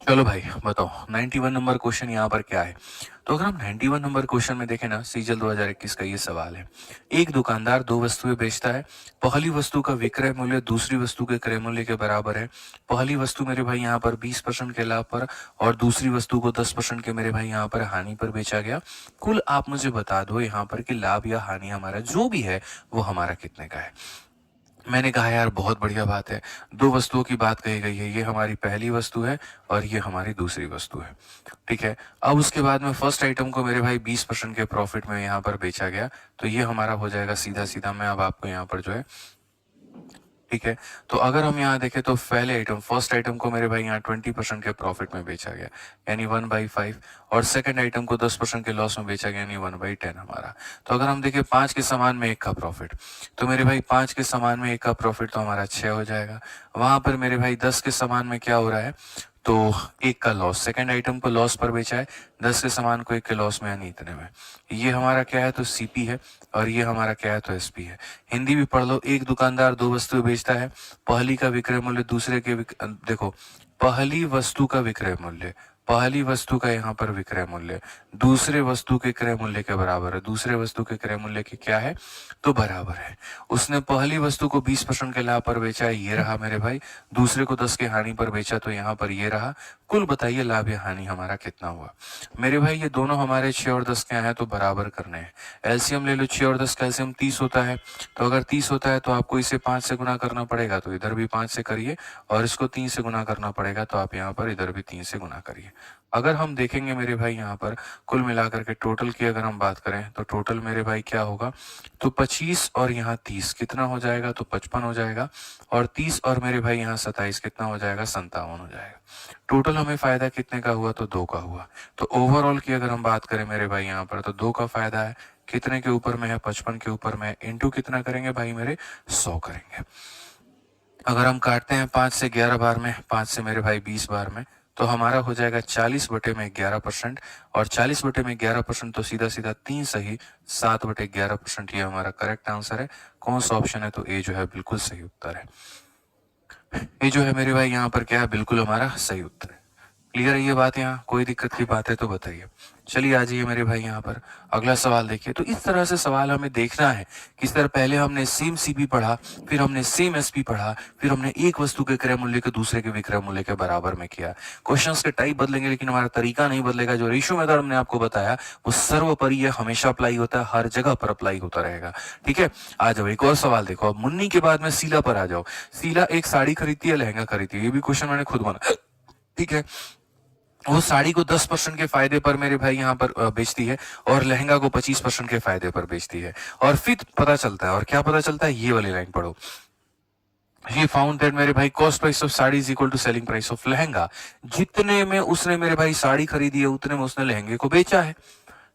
Speaker 2: चलो भाई बताओ 91 नंबर क्वेश्चन यहाँ पर क्या है। तो अगर हम 91 नंबर क्वेश्चन में देखें ना, सीजल 2021 का ये सवाल है। एक दुकानदार दो वस्तुएं बेचता है। पहली वस्तु का विक्रय मूल्य दूसरी वस्तु के क्रय मूल्य के बराबर है। पहली वस्तु मेरे भाई यहाँ पर 20% के लाभ पर और दूसरी वस्तु को 10% के मेरे भाई यहाँ पर हानि पर बेचा गया। कुल आप मुझे बता दो यहाँ पर कि लाभ या हानि हमारा जो भी है वो हमारा कितने का है। मैंने कहा यार बहुत बढ़िया बात है, दो वस्तुओं की बात कही गई है, ये हमारी पहली वस्तु है और ये हमारी दूसरी वस्तु है। ठीक है, अब उसके बाद में फर्स्ट आइटम को मेरे भाई 20% के प्रॉफिट में यहाँ पर बेचा गया, तो ये हमारा हो जाएगा सीधा सीधा, मैं अब आपको यहाँ पर जो है, ठीक है। तो अगर हम यहाँ देखें तो पहले आइटम फर्स्ट आइटम को मेरे भाई यहाँ 20% के प्रॉफिट में बेचा गया, यानी 1/5, और सेकंड आइटम को 10% के लॉस में बेचा गया, यानी 1/10 हमारा। तो अगर हम देखें 5 के सामान में 1 का प्रॉफिट, तो मेरे भाई 5 के सामान में 1 का प्रॉफिट तो हमारा 6 हो जाएगा। वहां पर मेरे भाई 10 के सामान में क्या हो रहा है, तो 1 का लॉस, सेकंड आइटम को लॉस पर बेचा है, 10 के सामान को 1 के लॉस में, यानी इतने में। ये हमारा क्या है, तो सीपी है, और ये हमारा क्या है, तो एसपी है। हिंदी भी पढ़ लो। एक दुकानदार दो वस्तुएं बेचता है, पहली का विक्रय मूल्य दूसरे के देखो, पहली वस्तु का विक्रय मूल्य, पहली वस्तु का यहाँ पर विक्रय मूल्य दूसरे वस्तु के क्रय मूल्य के बराबर है, दूसरे वस्तु के क्रय मूल्य के क्या है, तो बराबर है। उसने पहली वस्तु को 20% के लाभ पर बेचा है, ये रहा मेरे भाई, दूसरे को 10 के हानि पर बेचा, तो यहाँ पर ये रहा। कुल बताइए लाभ या हानि हमारा कितना हुआ। मेरे भाई ये दोनों हमारे 6 और 10 क्या है, तो बराबर करने हैं। एलसीएम ले लो, 6 और 10 का एलसीएम 30 होता है, तो अगर 30 होता है तो आपको इसे 5 से गुना करना पड़ेगा, तो इधर भी 5 से करिए, और इसको 3 से गुना करना पड़ेगा, तो आप यहाँ पर इधर भी 3 से गुना करिए। अगर हम देखेंगे मेरे भाई यहाँ पर कुल मिलाकर के टोटल की अगर हम बात करें, तो टोटल मेरे भाई क्या होगा, तो 25 और यहाँ 30 कितना हो जाएगा, तो 55 हो जाएगा, और 30 और मेरे भाई यहाँ 27 कितना हो जाएगा, 57 हो जाएगा। टोटल हमें फायदा कितने का हुआ, तो 2 का हुआ। तो ओवरऑल की अगर हम बात करें मेरे भाई यहाँ पर, तो 2 का फायदा है, कितने के ऊपर में है, 55 के ऊपर में, इंटू कितना करेंगे भाई मेरे, 100 करेंगे। अगर हम काटते हैं 5 से 11 बार में, 5 से मेरे भाई 20 बार में, तो हमारा हो जाएगा 40/11%। और 40/11% तो सीधा सीधा 3 सही, 7/11%। ये हमारा करेक्ट आंसर है। कौन सा ऑप्शन है? तो ए जो है बिल्कुल सही उत्तर है। ये जो है मेरे भाई यहाँ पर क्या है? बिल्कुल हमारा सही उत्तर है। क्लियर है ये बात? यहाँ कोई दिक्कत की बात है तो बताइए। चलिए आ जाइए मेरे भाई यहाँ पर अगला सवाल देखिए। तो इस तरह से सवाल हमें देखना है। किस तरह? पहले हमने सेम सीपी पढ़ा, फिर हमने सेम एसपी पढ़ा, फिर हमने एक वस्तु के क्रय मूल्य को दूसरे के विक्रय मूल्य के बराबर में किया। क्वेश्चंस के टाइप बदलेंगे लेकिन हमारा तरीका नहीं बदलेगा। जो रेशियो मेथड हमने आपको बताया वो सर्वोपरि है, हमेशा अप्लाई होता है, हर जगह पर अप्लाई होता रहेगा। ठीक है, आ जाओ एक और सवाल देखो। अब मुन्नी के बाद में शीला पर आ जाओ। शीला एक साड़ी खरीदती है, लहंगा खरीदती है। ये भी क्वेश्चन मैंने खुद बना। ठीक है, वो साड़ी को 10% के फायदे पर मेरे भाई यहाँ पर बेचती है और लहंगा को 25% के फायदे पर बेचती है। और फिर पता चलता है, और क्या पता चलता है? ये वाली लाइन पढ़ो। ये फाउंड दैट मेरे भाई cost price of sari is equal to selling price of lehenga. जितने में उसने मेरे भाई साड़ी खरीदी है उतने में उसने लहंगे को बेचा है।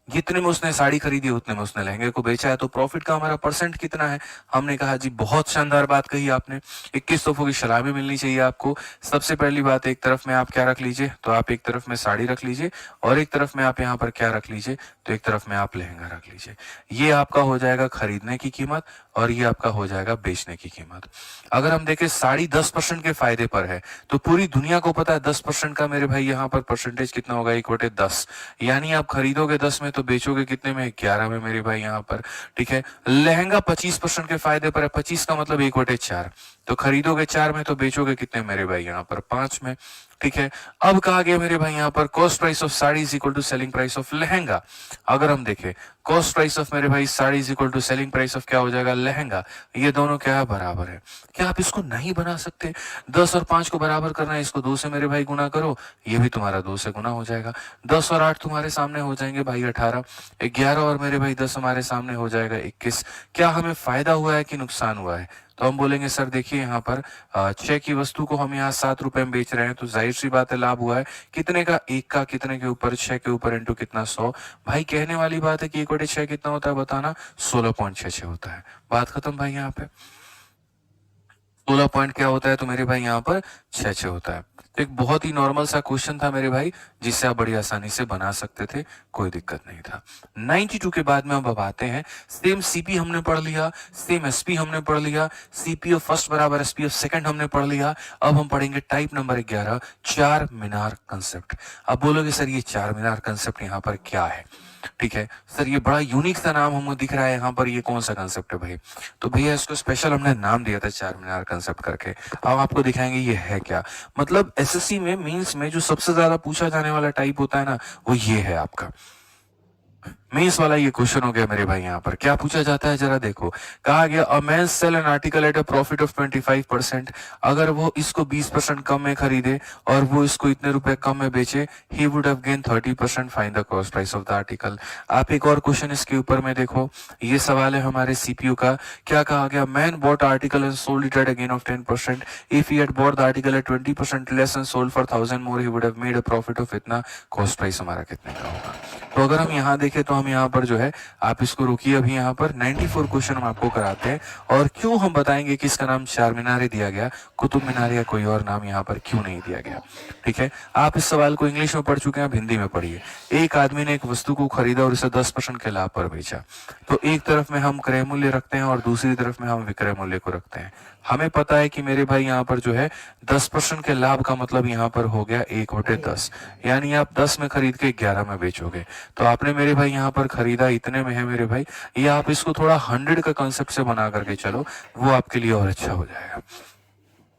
Speaker 2: जितने में उसने साड़ी खरीदी है उतने में उसने लहंगे को बेचा है। तो प्रॉफिट का हमारा परसेंट कितना है? हमने कहा जी बहुत शानदार बात कही आपने। 21 तोहफों की सलामी मिलनी चाहिए आपको। सबसे पहली बात, एक तरफ में आप क्या रख लीजिए? तो आप एक तरफ में साड़ी रख लीजिए और एक तरफ में आप यहाँ पर क्या रख लीजिए? तो एक तरफ में आप लहंगा रख लीजिए। ये आपका हो जाएगा खरीदने की कीमत और ये आपका हो जाएगा बेचने की कीमत। अगर हम देखें साड़ी 10% के फायदे पर है तो पूरी दुनिया को पता है 10% का मेरे भाई यहाँ पर परसेंटेज कितना होगा? 1/10। यानी आप खरीदोगे 10 में तो बेचोगे कितने में? 11 में मेरे भाई यहाँ पर। ठीक है, लहंगा 25% के फायदे पर है। 25 का मतलब 1/4। तो खरीदोगे 4 में तो बेचोगे कितने मेरे भाई यहाँ पर? 5 में। ठीक है, अब कहा गया मेरे भाई यहाँ पर cost price of sari is equal to selling price of lehenga. अगर हम देखें कॉस्ट प्राइस ऑफ मेरे भाई sari is equal to selling price of क्या हो जाएगा? लहंगा। ये दोनों क्या है? बराबर है। क्या आप इसको नहीं बना सकते? 10 और 5 को बराबर करना है, इसको 2 से मेरे भाई गुना करो, ये भी तुम्हारा 2 से गुना हो जाएगा। 10 और 8 तुम्हारे सामने हो जाएंगे भाई 18। 11 और मेरे भाई 10 हमारे सामने हो जाएगा 21। क्या हमें फायदा हुआ है कि नुकसान हुआ है? तो हम बोलेंगे सर देखिए यहाँ पर 6 की वस्तु को हम यहाँ 7 रुपए में बेच रहे हैं तो जाहिर सी बात है लाभ हुआ है। कितने का? 1 का। कितने के ऊपर? 6 के ऊपर इंटू कितना? 100। भाई कहने वाली बात है कि 1/6 कितना होता है बताना? 16.66 होता है। बात खत्म भाई। यहाँ पे 16 पॉइंट क्या होता है? तो मेरे भाई यहाँ पर 6 होता है। तो एक बहुत ही नॉर्मल सा क्वेश्चन था मेरे भाई जिससे आप बड़ी आसानी से बना सकते थे, कोई दिक्कत नहीं था। 92 के बाद में अब आते हैं। सेम सीपी हमने पढ़ लिया, सेम एसपी हमने पढ़ लिया, सीपी ऑफ फर्स्ट बराबर एसपी ऑफ सेकंड हमने पढ़ लिया। अब हम पढ़ेंगे टाइप नंबर 11, चार मीनार कंसेप्ट। अब बोलोगे सर ये चार मीनार कंसेप्ट यहाँ पर क्या है? ठीक है सर, ये बड़ा यूनिक सा नाम हमको दिख रहा है यहाँ पर, ये कौन सा कंसेप्ट है भाई? तो भैया इसको स्पेशल हमने नाम दिया था चार मीनार कंसेप्ट करके। अब आपको दिखाएंगे ये है क्या। मतलब एसएससी में मींस में जो सबसे ज्यादा पूछा जाने वाला टाइप होता है ना, वो ये है आपका मेंस वाला। ये क्वेश्चन हो गया मेरे भाई। यहाँ पर क्या पूछा जाता है जरा देखो। कहा गया a man sell an article at a profit of 25%। अगर वो इसको 20% कम में खरीदे और वो इसको इतने रुपए कम में बेचे, ही would have gain 30%। Find the cost price of the article. आप एक और क्वेश्चन इसके ऊपर में देखो। ये सवाल है हमारे सीपीयू का। क्या कहा गया? Man bought article and sold it at a gain of 10%। If he had bought the article at 20% less and sold for 1000 more, he would have made a profit of इतना। कॉस्ट प्राइस हमारा कितने का होगा? तो अगर हम यहाँ देखें तो हम यहाँ पर जो है, आप इसको रोकिए अभी। यहाँ पर 94 क्वेश्चन हम आपको कराते हैं और क्यों हम बताएंगे कि इसका नाम चार मीनारे दिया गया, कुतुब मीनार या कोई और नाम यहाँ पर क्यों नहीं दिया गया। ठीक है, आप इस सवाल को इंग्लिश में पढ़ चुके हैं, आप हिंदी में पढ़िए। एक आदमी ने एक वस्तु को खरीदा और इसे 10% के लाभ पर बेचा। तो एक तरफ में हम क्रय मूल्य रखते हैं और दूसरी तरफ में हम विक्रय मूल्य को रखते हैं। हमें पता है कि मेरे भाई यहाँ पर जो है 10% के लाभ का मतलब यहाँ पर हो गया 1/10। यानी आप 10 में खरीद के 11 में बेचोगे। तो आपने मेरे भाई यहाँ पर खरीदा इतने में है मेरे भाई। ये आप इसको थोड़ा 100 का कंसेप्ट से बना करके चलो, वो आपके लिए और अच्छा हो जाएगा।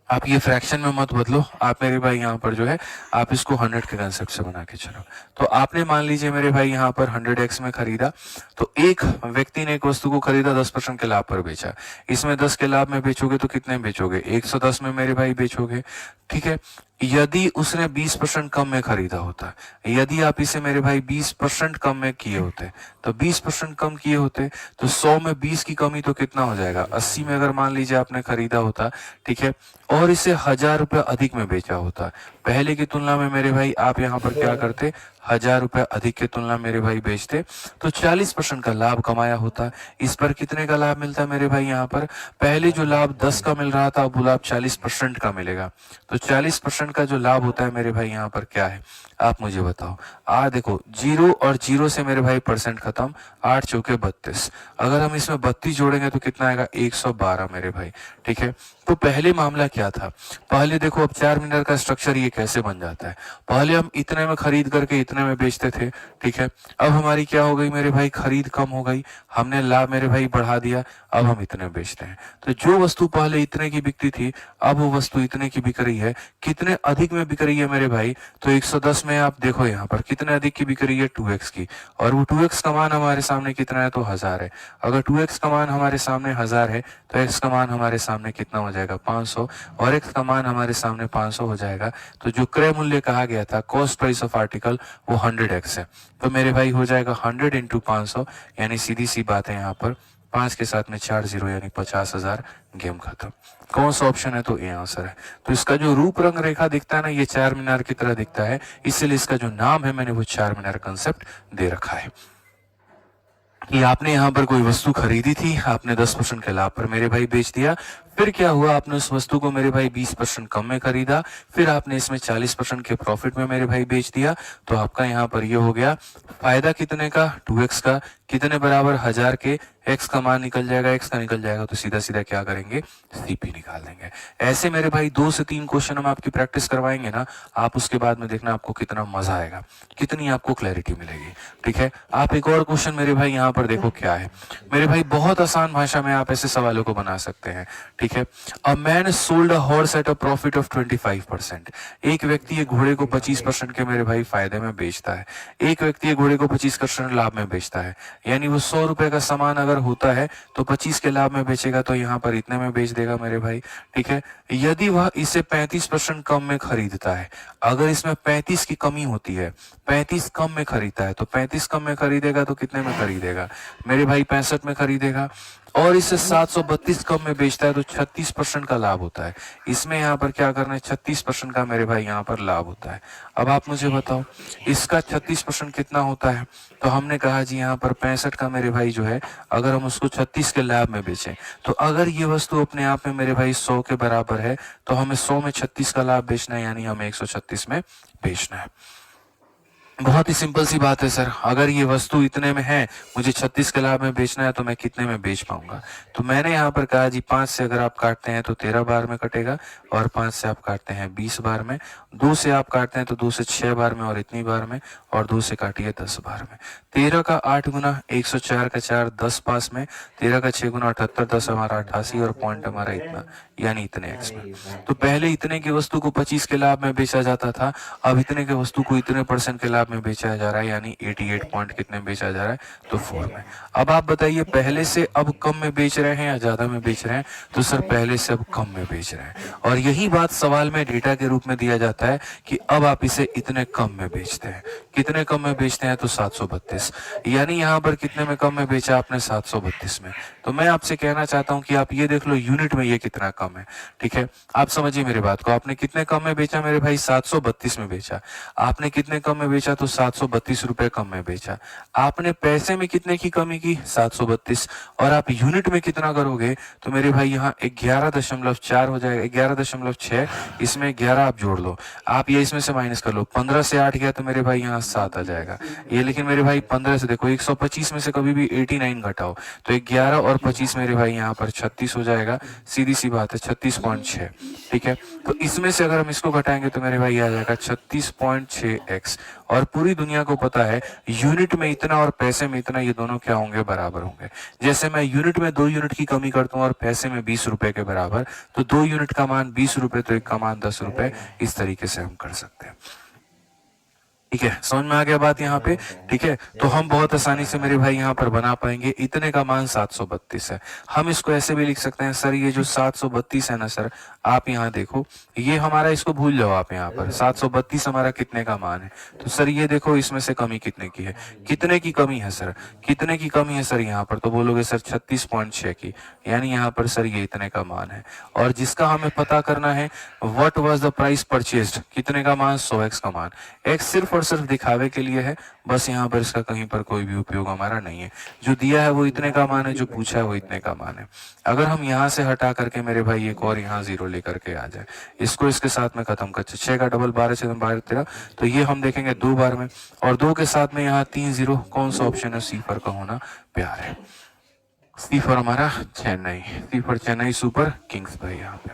Speaker 2: आप ये फ्रैक्शन में मत बदलो। आप मेरे भाई यहाँ पर जो है, आप इसको 100 के कंसेप्ट से बना के चलो। तो आपने मान लीजिए मेरे भाई यहाँ पर 100x में खरीदा, तो एक व्यक्ति ने एक वस्तु को खरीदा 10% के लाभ पर बेचा। इसमें 10 के लाभ में बेचोगे तो कितने बेचोगे? 110 में मेरे भाई बेचोगे। ठीक है, यदि उसने 20% कम में खरीदा होता, यदि आप इसे मेरे भाई 20% कम में किए होते, तो 20% कम किए होते तो 100 में 20 की कमी तो कितना हो जाएगा? 80 में अगर मान लीजिए आपने खरीदा होता, ठीक है, और इसे 1000 रुपए अधिक में बेचा होता, पहले की तुलना में मेरे भाई आप यहाँ पर क्या करते? ₹1000 अधिक की तुलना मेरे भाई बेचते तो 40% का लाभ कमाया होता। इस पर कितने का लाभ मिलता है मेरे भाई? यहाँ पर पहले जो लाभ 10 का मिल रहा था अब वो लाभ 40% का मिलेगा। तो 40% का जो लाभ होता है मेरे भाई यहाँ पर क्या है आप मुझे बताओ। देखो 0 और 0 से मेरे भाई परसेंट खत्म, 8 चौके 32। अगर हम इसमें 32 जोड़ेंगे तो कितना आएगा? 112 मेरे भाई। ठीक है, तो पहले मामला क्या था? पहले देखो अब चार का स्ट्रक्चर ये कैसे बन जाता है। पहले हम इतने में खरीद करके इतने में बेचते थे। ठीक है, अब हमारी क्या हो गई मेरे भाई? खरीद कम हो गई, हमने लाभ मेरे भाई बढ़ा दिया, अब हम इतने बेचते हैं। तो जो वस्तु पहले इतने की बिकती थी अब वो वस्तु इतने की बिक रही है। कितने अधिक में बिक रही है मेरे भाई? तो 110 में आप देखो यहाँ पर कितने अधिक की बिक रही है? 2x की। और वो 2x का मान हमारे सामने कितना है? तो 1000 है। अगर 2x का मान हमारे सामने 1000 है तो x का मान हमारे सामने कितना हो जाएगा? 500। और x का मान हमारे सामने 500 हो जाएगा। तो जो क्रय मूल्य कहा गया था, कॉस्ट प्राइस ऑफ आर्टिकल, वो 100x है। तो मेरे भाई हो जाएगा 100 × 500, यानी सीधी सी बात है यहाँ पर 5 के साथ में 4 0 यानी 50,000। गेम खत्म। कौन सा ऑप्शन है? तो ये आंसर है। तो इसका जो रूप रंग रेखा दिखता है ना, ये चार मीनार की तरह दिखता है, इसलिए इसका जो नाम है मैंने वो चार मीनार कंसेप्ट दे रखा है। कि आपने यहाँ पर कोई वस्तु खरीदी थी, आपने 10% के लाभ पर मेरे भाई बेच दिया। फिर क्या हुआ? आपने उस वस्तु को मेरे भाई 20% कम में खरीदा, फिर आपने इसमें 40% के प्रॉफिट में मेरे भाई बेच दिया। तो आपका यहाँ पर ये हो गया फायदा कितने का? 2x का। कितने बराबर? 1000 के। x का मान निकल जाएगा, x का निकल जाएगा तो सीधा सीधा क्या करेंगे? CP निकाल देंगे। ऐसे मेरे भाई 2 से 3 क्वेश्चन हम आपकी प्रैक्टिस करवाएंगे ना, आप उसके बाद में देखना आपको कितना मजा आएगा, कितनी आपको क्लैरिटी मिलेगी। ठीक है, आप एक और क्वेश्चन मेरे भाई यहाँ पर देखो क्या है। मेरे भाई बहुत आसान भाषा में आप ऐसे सवालों को बना सकते हैं। ठीक है, a man sold a horse eight a profit of 25%। एक व्यक्ति एक घोड़े को 25% के मेरे भाई फायदे में बेचता है, एक व्यक्ति एक घोड़े को 25% लाभ में बेचता है। यानी वो 100 रुपए का सामान अगर होता है तो 25 के लाभ में बेचेगा, तो यहाँ पर इतने में बेच देगा मेरे भाई। ठीक है, यदि वह इसे 35% कम में खरीदता है, अगर इसमें 35 की कमी होती है, 35 कम में खरीदता है तो 35 कम में खरीदेगा तो कितने में खरीदेगा मेरे भाई? 65 में खरीदेगा। और इसे 732 कम में बेचता है तो 36% का लाभ होता है। इसमें यहाँ पर क्या करना है? 36% का मेरे भाई यहाँ पर लाभ होता है। अब आप मुझे बताओ इसका 36% कितना होता है? तो हमने कहा जी यहाँ पर 65 का मेरे भाई जो है, अगर हम उसको 36 के लाभ में बेचें तो अगर ये वस्तु अपने आप में मेरे भाई 100 के बराबर है तो हमें 100 में 36 का लाभ बेचना है, यानी हमें 136 में बेचना है। बहुत ही सिंपल सी बात है सर, अगर ये वस्तु इतने में है, मुझे 36 के लाभ में बेचना है तो मैं कितने में बेच पाऊंगा? तो मैंने यहाँ पर कहा जी 5 से अगर आप काटते हैं तो 13 बार में कटेगा, और 5 से आप काटते हैं 20 बार में, 2 से आप काटते हैं तो 2 से 6 बार में और इतनी बार में, और 2 से काटिए 10 बार में। 13 का 8 गुना 104 का 4 10 पास में, 13 का 6 गुना 78 10 हमारा 88 और पॉइंट हमारा इतना, यानी इतने एक्स में। तो पहले इतने की वस्तु को 25 के लाभ में बेचा जाता था, अब इतने के वस्तु को इतने % के लाभ में बेचा जा रहा है, यानी 88 पॉइंट कितने बेचा जा रहा है? तो 4 में। अब आप बताइए पहले से अब कम में बेच रहे हैं या ज्यादा में बेच रहे हैं? तो सर पहले से अब कम में बेच रहे हैं, और यही बात सवाल में डेटा के रूप में दिया जाता है कि अब आप इसे इतने कम में बेचते हैं। कितने कम में बेचते हैं? तो 732, यानी यहाँ पर कितने में कम में बेचा आपने? 732 में। तो मैं आपसे कहना चाहता हूँ कि आप ये देख लो यूनिट में ये कितना कम है। ठीक है, आप समझिए मेरी बात को। आपने कितने कम में बेचा मेरे भाई? 732 में बेचा। आपने कितने कम में बेचा? तो 732 रुपए कम में बेचा। आपने पैसे में कितने की कमी की? 732। और आप यूनिट में कितना करोगे? तो मेरे भाई यहाँ 11.4 हो जाएगा, 11.6, इसमें 11 आप जोड़ लो, आप ये इसमें से माइनस कर लो, 15 से 8 गया तो मेरे भाई यहाँ 7 आ जाएगा ये। लेकिन मेरे भाई 15 से देखो 125 में से कभी भी 89 घटाओ तो 11 और 25 मेरे भाई यहाँ पर 36 हो जाएगा। सीधी सी बात है 36.6। ठीक है, तो इसमें से अगर हम इसको घटाएंगे तो मेरे भाई आ जाएगा 36.6x। और पूरी दुनिया को पता है यूनिट में इतना और पैसे में इतना, ये दोनों क्या होंगे? बराबर होंगे। जैसे मैं यूनिट में 2 यूनिट की कमी करता हूँ और पैसे में 20 रुपए के बराबर, तो 2 यूनिट का मान 20 रुपए तो एक का मान 10 रुपए, इस तरीके से हम कर सकते हैं। ठीक है, समझ में आ गया बात यहाँ पे? ठीक है, तो हम बहुत आसानी से मेरे भाई यहाँ पर बना पाएंगे। इतने का मान 732 है। हम इसको ऐसे भी लिख सकते हैं सर, ये जो 732 है ना सर, आप यहाँ देखो, ये हमारा, इसको भूल जाओ आप, यहाँ पर 732 हमारा कितने का मान है? तो सर ये देखो इसमें से कमी कितने की है? कितने की कमी है सर? कितने की कमी है सर यहाँ पर? तो बोलोगे सर 36.6 की, यानी यहाँ पर सर ये इतने का मान है। और जिसका हमें पता करना है what was the price purchased, कितने का मान? 100x का मान। x सिर्फ और सिर्फ दिखावे के लिए है, बस यहाँ पर इसका कहीं पर कोई भी उपयोग हमारा नहीं है। जो दिया है वो इतने का मान है, जो पूछा है वो इतने का मान है। अगर हम यहाँ से हटा करके मेरे भाई एक और यहाँ 0 लेकर के आ जाए, इसको इसके साथ में खत्म कर, 6 का डबल 12, 6 12 13, तो ये हम देखेंगे 2 बार में, और 2 के साथ में यहाँ 3 0, कौन सा ऑप्शन है? सी पर का होना प्यार है। सी फॉर हमारा चेन्नई, सी फॉर चेन्नई सुपर किंग्स भाई। यहाँ पे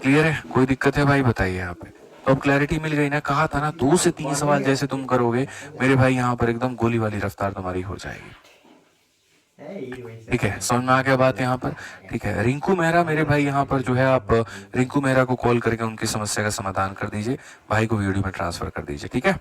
Speaker 2: क्लियर है? कोई दिक्कत है भाई बताइए यहाँ पे? तो अब क्लैरिटी मिल गई ना। कहा था ना 2 से 3 सवाल जैसे तुम करोगे मेरे भाई यहाँ पर एकदम गोली वाली रफ्तार तुम्हारी हो जाएगी। ठीक है, समझ में आ गया बात यहाँ पर? ठीक है, रिंकू मेहरा मेरे भाई यहाँ पर जो है, आप रिंकू मेहरा को कॉल करके उनकी समस्या का समाधान कर दीजिए, भाई को वीडियो में ट्रांसफर कर दीजिए। ठीक है,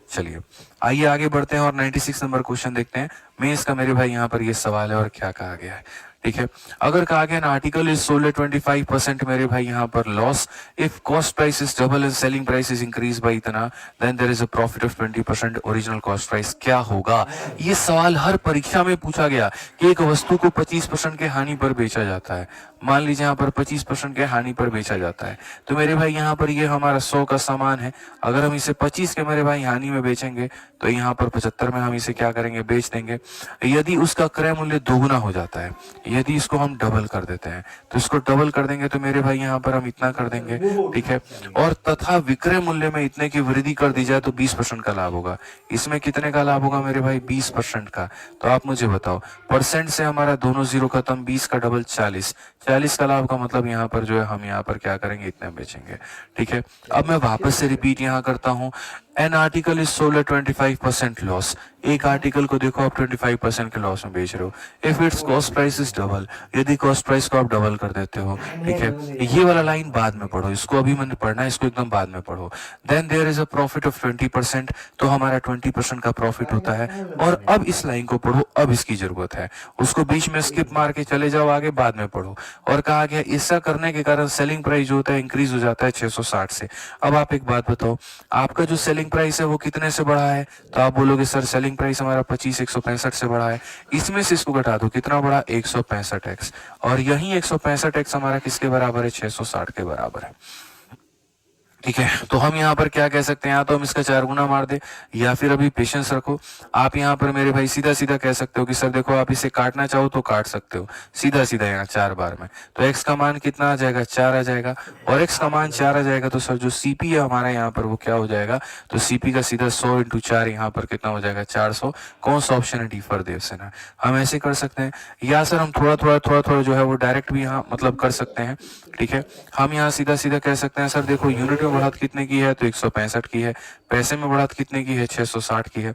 Speaker 2: चलिए आइए आगे बढ़ते हैं और 96 नंबर क्वेश्चन देखते हैं। मेंस का मेरे भाई यहाँ पर ये सवाल है और क्या कहा गया है। ठीक है, अगर कहा गया ना आर्टिकल इज सोल्ड एट 25% मेरे भाई यहाँ पर loss, if cost price is double and selling price is increase by इतना, then there is a profit of 20%, original cost price क्या होगा? ये सवाल हर परीक्षा में पूछा गया कि एक वस्तु को 25% के हानि पर बेचा जाता है। मान लीजिए यहाँ पर 25% के हानि पर बेचा जाता है, तो मेरे भाई यहाँ पर ये हमारा 100 का सामान है, अगर हम इसे 25 के मेरे भाई हानि में बेचेंगे तो यहाँ पर 75 में हम इसे क्या करेंगे? बेच देंगे। यदि उसका क्रय मूल्य दोगुना हो जाता है, यदि इसको हम डबल कर देते हैं, तो इसको डबल कर देंगे तो मेरे भाई यहाँ पर हम इतना कर देंगे। ठीक है, और तथा विक्रय मूल्य में इतने की वृद्धि कर दी जाए तो 20% का लाभ होगा। इसमें कितने का लाभ होगा मेरे भाई? 20% का। तो आप मुझे बताओ, परसेंट से हमारा दोनों 0 खत्म, 20 का डबल 40, 40 का लाभ का मतलब यहाँ पर जो है हम यहाँ पर क्या करेंगे? इतने बेचेंगे। ठीक है, अब मैं वापस से रिपीट यहाँ करता हूँ, an article is sold eight 25% loss, एक आर्टिकल को देखो आप 25% के लॉस में बेच रहे हो। If it's cost price is double, यदि कॉस्ट प्राइस को आप डबल कर देते हो, ठीक है, ये वाला लाइन बाद में पढ़ो, इसको अभी मैंने पढ़ना है, इसको एकदम बाद में पढ़ो। Then there is a profit of 20%, तो हमारा 20% का प्रॉफिट होता है। और अब इस लाइन को पढ़ो, अब इसकी जरूरत है, उसको बीच में स्किप मार के चले जाओ आगे, बाद में पढ़ो। और कहा गया ऐसा करने के कारण सेलिंग प्राइस जो होता है इंक्रीज हो जाता है 660 से। अब आप एक बात बताओ, आपका जो सेलिंग प्राइस है वो कितने से बढ़ा है? तो आप बोलोगे सर सेलिंग प्राइस हमारा 165 से बढ़ा है, इसमें से इसको घटा दो, कितना बढ़ा? 165x, और यही 165x हमारा किसके बराबर है? 660 के बराबर है। ठीक है, तो हम यहाँ पर क्या कह सकते हैं? या तो हम इसका 4 गुना मार दे, या फिर अभी पेशेंस रखो। आप यहाँ पर मेरे भाई सीधा सीधा कह सकते हो कि सर देखो आप इसे काटना चाहो तो काट सकते हो, सीधा सीधा यहाँ 4 बार में। तो x का मान कितना आ जाएगा? 4 आ जाएगा, और x का मान 4 आ जाएगा, तो सर जो CP है हमारा यहाँ पर वो क्या हो जाएगा? तो CP का सीधा 100 × 4 यहाँ पर कितना हो जाएगा? 400। कौन सा ऑप्शन है? D for Devasena. हम ऐसे कर सकते हैं, या सर हम थोड़ा थोड़ा जो है वो डायरेक्ट भी यहाँ मतलब कर सकते हैं। ठीक है, हम यहाँ सीधा सीधा कह सकते हैं सर देखो यूनिट में बढ़त कितने की है? तो 165 की है। पैसे में बढ़त कितने की है? 660 की है।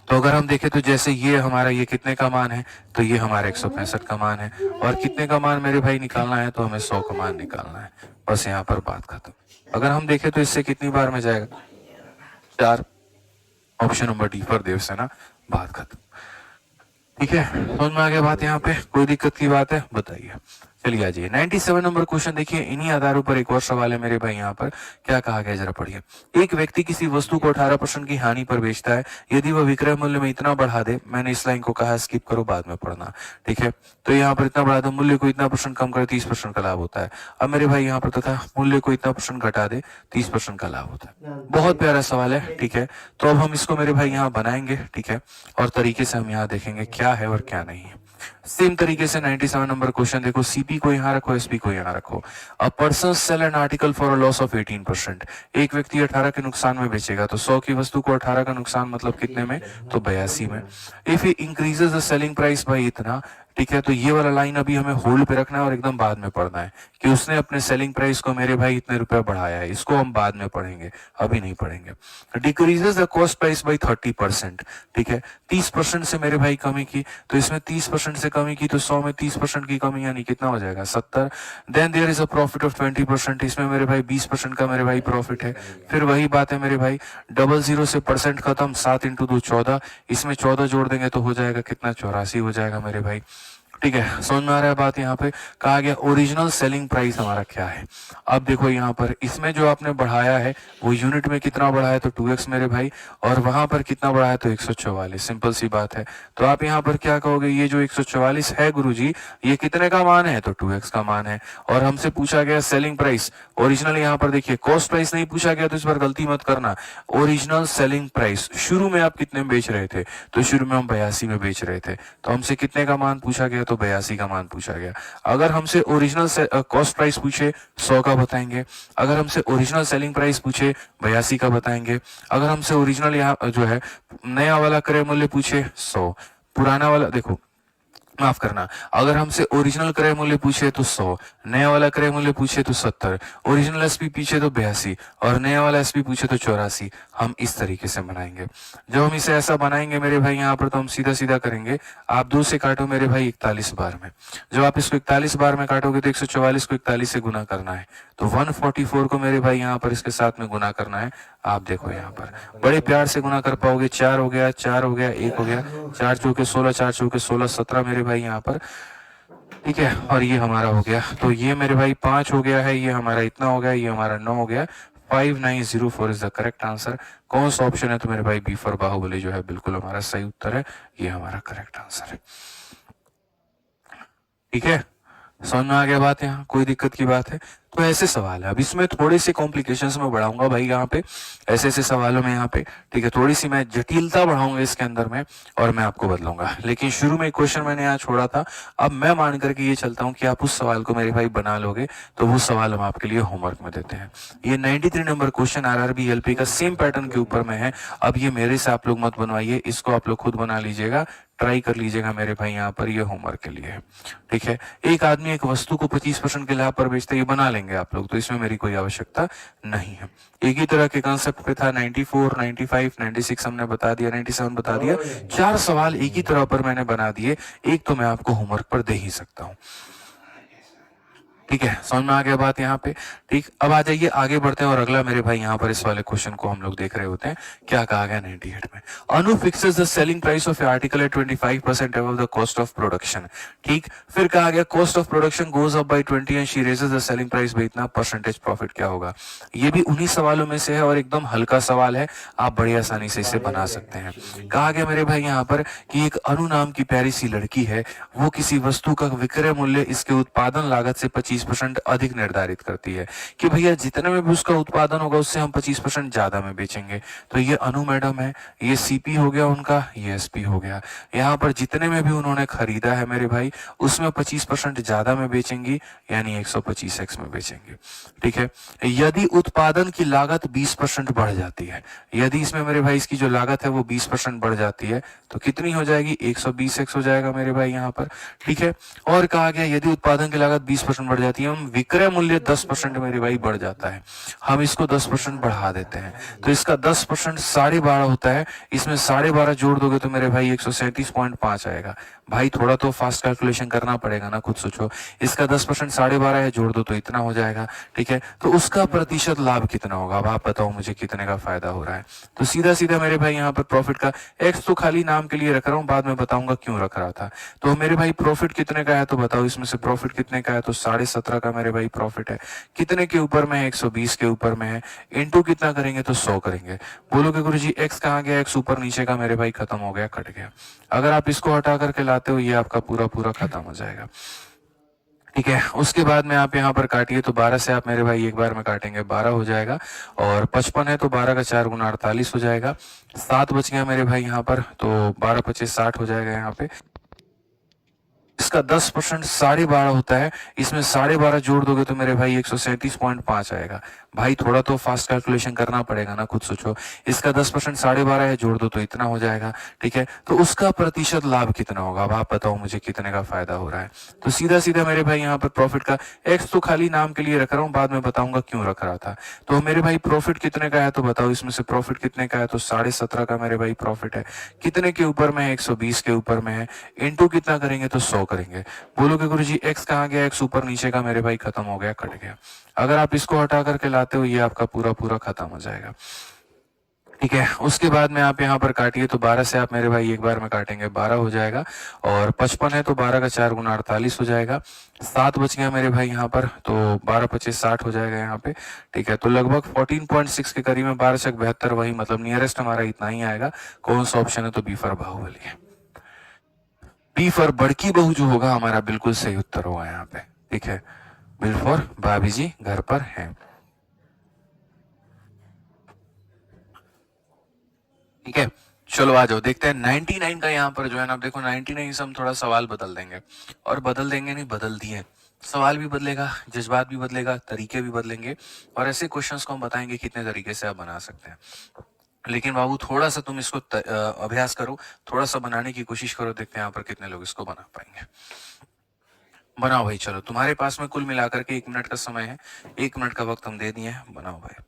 Speaker 2: तो अगर हम देखें तो जैसे ये हमारा ये कितने का मान है? तो ये हमारा 165 का मान है, और कितने का मान मेरे भाई निकालना है? तो हमें 100 का मान निकालना है। बस यहाँ पर बात खत्म। अगर हम देखें तो इससे कितनी बार में जाएगा? 4। Option number D for Devasena, बात खत्म। ठीक है, समझ में आ गया बात? यहाँ पे कोई दिक्कत की बात है? बताइए। चलिए आ जाइए 97 नंबर क्वेश्चन देखिए। इन्हीं आधारों पर एक और सवाल है मेरे भाई, यहाँ पर क्या कहा गया जरा पढ़िए। एक व्यक्ति किसी वस्तु को 18% की हानि पर बेचता है, यदि वह विक्रय मूल्य में इतना बढ़ा दे, मैंने इस लाइन को कहा स्किप करो, बाद में पढ़ना। ठीक है, तो यहाँ पर इतना बढ़ा दे, मूल्य को इतना % कम करे, 30% का लाभ होता है। अब मेरे भाई यहाँ पर तथा मूल्य को इतना % घटा दे, 30% का लाभ होता है। बहुत प्यारा सवाल है। ठीक है, तो अब हम इसको मेरे भाई यहाँ बनाएंगे। ठीक है, और तरीके से हम यहाँ देखेंगे क्या है और क्या नहीं है। सेम तरीके से 97 नंबर क्वेश्चन देखो, CP को यहाँ रखो, SP को यहाँ रखो। A person sell an article for a loss of 18%, एक व्यक्ति 18 के नुकसान में बेचेगा, तो 100 की वस्तु को 18 का नुकसान मतलब कितने में? तो 82 में। If he increases the selling price by इतना, ठीक है, तो ये वाला लाइन अभी हमें होल्ड पे रखना है और एकदम बाद में पढ़ना है कि उसने अपने सेलिंग प्राइस को मेरे भाई इतने रुपए बढ़ाया है, इसको हम बाद में पढ़ेंगे, अभी नहीं पढ़ेंगे। Decreases the cost price by 30%, ठीक है, 30% से मेरे भाई कमी की, तो इसमें 30% से कमी की, तो 100 में 30% की कमी यानी कितना हो जाएगा? 70। Then there is a profit of 20%, इसमें मेरे भाई 20% का मेरे भाई प्रॉफिट है। फिर वही बात है मेरे भाई, 00 से % खत्म, 7 × 2 14, इसमें 14 जोड़ देंगे तो हो जाएगा कितना? 84 हो जाएगा मेरे भाई। ठीक है, समझ में आ रहा है बात। यहाँ पे कहा गया ओरिजिनल सेलिंग प्राइस हमारा क्या है। अब देखो यहाँ पर इसमें जो आपने बढ़ाया है वो यूनिट में कितना बढ़ाया है, तो 2x मेरे भाई, और वहां पर कितना बढ़ाया है, तो 144। सिंपल सी बात है। तो आप यहाँ पर क्या कहोगे, ये जो 144 है गुरुजी, ये कितने का मान है, तो 2x का मान है। और हमसे पूछा गया सेलिंग प्राइस, ओरिजिनल यहाँ पर देखिए कॉस्ट प्राइस नहीं पूछा गया, तो इस बार गलती मत करना। ओरिजिनल सेलिंग प्राइस शुरू में आप कितने में बेच रहे थे, तो शुरू में हम 82 में बेच रहे थे, तो हमसे कितने का मान पूछा गया, तो 82 का मान पूछा गया। अगर हमसे ओरिजिनल कॉस्ट प्राइस पूछे 100 का बताएंगे, अगर हमसे ओरिजिनल सेलिंग प्राइस पूछे 82 का बताएंगे, अगर हमसे ओरिजिनल यहाँ जो है नया वाला क्रय मूल्य पूछे 100, पुराना वाला देखो माफ करना, अगर हमसे ओरिजिनल क्रय मूल्य पूछे तो 100, नया वाला क्रय मूल्य पूछे तो 70, ओरिजिनल एसपी पूछे तो 82 और नया वाला एसपी पूछे तो 84। हम इस तरीके से बनाएंगे। जब हम इसे ऐसा बनाएंगे मेरे भाई यहाँ पर, तो हम सीधा सीधा करेंगे। आप 2 से काटो मेरे भाई 41 बार में। जब आप इसको 41 बार में काटोगे तो 144 को 41 से गुना करना है, तो 144 को मेरे भाई यहाँ पर इसके साथ में गुना करना है। आप देखो यहाँ पर बड़े प्यार से गुना कर पाओगे। 4 हो गया, 4 हो गया, 1 हो गया, 4 चौके 16, 4 चौके 16, 17 मेरे भाई यहाँ पर, ठीक है। और ये हमारा हो गया, तो ये मेरे भाई 5 हो गया है, ये हमारा इतना हो गया, ये हमारा 9 हो गया। 5904 इज द करेक्ट आंसर। कौन सा ऑप्शन है, तो मेरे भाई बी फॉर बाहुबली जो है बिल्कुल हमारा सही उत्तर है, ये हमारा करेक्ट आंसर है। ठीक है, समझ में आ गया बात, यहाँ कोई दिक्कत की बात है। तो ऐसे सवाल है। अब इसमें थोड़े से कॉम्प्लिकेशंस में बढ़ाऊंगा भाई यहाँ पे, ऐसे ऐसे सवालों में यहाँ पे, ठीक है, थोड़ी सी मैं जटिलता बढ़ाऊंगा इसके अंदर में और मैं आपको बदलूंगा। लेकिन शुरू में एक क्वेश्चन मैंने यहाँ छोड़ा था, अब मैं मान करके ये चलता हूँ कि आप उस सवाल को मेरे भाई बना लोगे, तो वो सवाल हम आपके लिए होमवर्क में देते हैं। ये 93 नंबर क्वेश्चन आरआरबी एलपी का सेम पैटर्न के ऊपर में है। अब ये मेरे से आप लोग मत बनवाइए, इसको आप लोग खुद बना लीजिएगा, ट्राई कर लीजिएगा मेरे भाई यहाँ पर, ये होमवर्क के लिए है। ठीक है, एक आदमी एक वस्तु को 25% के लाभ पर बेचता है, ये बना लेंगे आप लोग, तो इसमें मेरी कोई आवश्यकता नहीं है। एक ही तरह के कंसेप्ट पे था 94, 95, 96 हमने बता दिया, 97 बता दिया। 4 सवाल एक ही तरह पर मैंने बना दिए, एक तो मैं आपको होमवर्क पर दे ही सकता हूँ। ठीक है, समझ में आ गया बात यहाँ पे। ठीक, अब आ जाइए आगे बढ़ते हैं और अगला मेरे भाई यहाँ पर इस वाले क्वेश्चन को हम लोग देख रहे होते हैं। क्या कहा गया 98 में, Anu fixes the selling price of article at 25% above the cost of production. ठीक, फिर कहा गया cost of production goes up by 20 and she raises the selling price by इतना, परसेंटेज प्रॉफिट क्या होगा। ये भी उन्हीं सवालों में से है और एकदम हल्का सवाल है, आप बड़ी आसानी से इसे बना सकते हैं। कहा गया मेरे भाई यहाँ पर कि एक अनु नाम की प्यारी सी लड़की है, वो किसी वस्तु का विक्रय मूल्य इसके उत्पादन लागत से 25% अधिक निर्धारित करती है कि भैया जितने में भी उसका उत्पादन होगा उससे हम 25% ज्यादा में बेचेंगे। तो ये अनु मैडम है, ये सीपी हो गया उनका, ये एसपी हो गया। यहाँ पर जितने में भी उन्होंने खरीदा है मेरे भाई उसमें 25% ज्यादा में बेचेंगी, यानी 125x में बेचेंगे। ठीक है, यदि उत्पादन की लागत 20% बढ़ जाती है, यदि इसमें मेरे भाई इसकी जो लागत है वो 20% बढ़ जाती है, तो कितनी हो जाएगी, 120x हो जाएगा मेरे भाई यहाँ पर। ठीक है, और कहा गया यदि उत्पादन की लागत 20% बढ़ जाती है, हम विक्रय मूल्य 10% मेरे भाई बढ़ जाता है, हम इसको 10% बढ़ा देते हैं, तो इसका 10% 12.5 होता है, इसमें 12.5 जोड़ दोगे तो मेरे भाई 137.5 आएगा। भाई थोड़ा तो फास्ट कैलकुलेशन करना पड़ेगा ना, खुद सोचो। इसका 10% 12.5 है, जोड़ दो तो इतना हो जाएगा। ठीक है, तो उसका प्रतिशत लाभ कितना होगा, अब आप बताओ मुझे कितने का फायदा हो रहा है। तो सीधा सीधा मेरे भाई यहाँ पर प्रॉफिट का एक्स तो खाली नाम के लिए रख रहा हूँ, बाद में बताऊंगा क्यों रख रहा था। तो मेरे भाई प्रॉफिट कितने का है, तो बताओ इसमें से प्रॉफिट कितने का है, तो 17.5 का मेरे भाई प्रॉफिट है। कितने के ऊपर में है, 120 के ऊपर में है, इनटू कितना करेंगे, तो 100 करेंगे। बोलोगे गुरुजी एक्स कहाँ गया, एक्स ऊपर नीचे का मेरे भाई खत्म हो गया, कट गया। अगर आप इसको हटा करके लाते हो, ये आपका पूरा पूरा खत्म हो जाएगा। ठीक है, उसके बाद में आप यहाँ पर काटिए, तो 12 से आप मेरे भाई एक बार में काटेंगे 12 हो जाएगा, और 55 है तो 12 का 4 गुना 48 हो जाएगा। 7 बच गया मेरे भाई यहाँ पर, तो 12 25 60 हो जाएगा यहाँ पे। इसका 10% 12.5 होता है, इसमें 12.5 जोड़ दोगे तो मेरे भाई 137.5 आएगा। भाई थोड़ा तो फास्ट कैलकुलेशन करना पड़ेगा ना, खुद सोचो। इसका 10% 12.5 है, जोड़ दो तो इतना हो जाएगा। ठीक है, तो उसका प्रतिशत लाभ कितना होगा, अब आप बताओ मुझे कितने का फायदा हो रहा है। तो सीधा सीधा मेरे भाई यहाँ पर प्रॉफिट का एक्स तो खाली नाम के लिए रख रहा हूँ, बाद में बताऊंगा क्यों रख रहा था। तो मेरे भाई प्रॉफिट कितने का है, तो बताओ इसमें से प्रॉफिट कितने का है, तो 17.5 का मेरे भाई प्रॉफिट है। कितने के ऊपर में है, 120 के ऊपर में है, इनटू कितना करेंगे, तो 100 करेंगे। बोलोगे गुरुजी एक्स कहाँ गया, एक्स ऊपर नीचे का मेरे भाई खत्म हो गया, कट गया। अगर आप इसको हटा करके लाते हो, ये आपका पूरा पूरा खत्म हो जाएगा। ठीक है। उसके बाद में आप यहाँ पर काटिए तो 12 से आप मेरे भाई एक बार में काटेंगे 12 हो जाएगा, और 55 है तो 12 का 4 गुना 48 हो जाएगा। 7 बच गया मेरे भाई यहाँ पर, तो 12 25 60 हो जाएगा यहाँ पे। ठीक है, तो लगभग 14.6 के करीब में 12 से 72, वही मतलब नियरेस्ट हमारा इतना ही आएगा। कौन सा ऑप्शन है? तो बी फॉर बाहुबली है। बी फॉर बड़की बहू जो होगा हमारा बिल्कुल सही उत्तर होगा यहाँ पे। ठीक है, बी फॉर भाभी जी घर पर है। ठीक है, चलो आ जाओ देखते हैं 99 का यहाँ पर जो है ना। अब देखो 99 से हम थोड़ा सवाल बदल देंगे, और बदल देंगे नहीं, बदल दिए। सवाल भी बदलेगा, जज्बात भी बदलेगा, तरीके भी बदलेंगे, और ऐसे क्वेश्चंस को हम बताएंगे कितने तरीके से आप बना सकते हैं। लेकिन बाबू थोड़ा सा तुम इसको अभ्यास करो, थोड़ा सा बनाने की कोशिश करो, देखते हैं यहाँ पर कितने लोग इसको बना पाएंगे। बनाओ भाई, चलो तुम्हारे पास में कुल मिलाकर के 1 मिनट का समय है, 1 मिनट का वक्त हम दे दिए हैं, बनाओ भाई।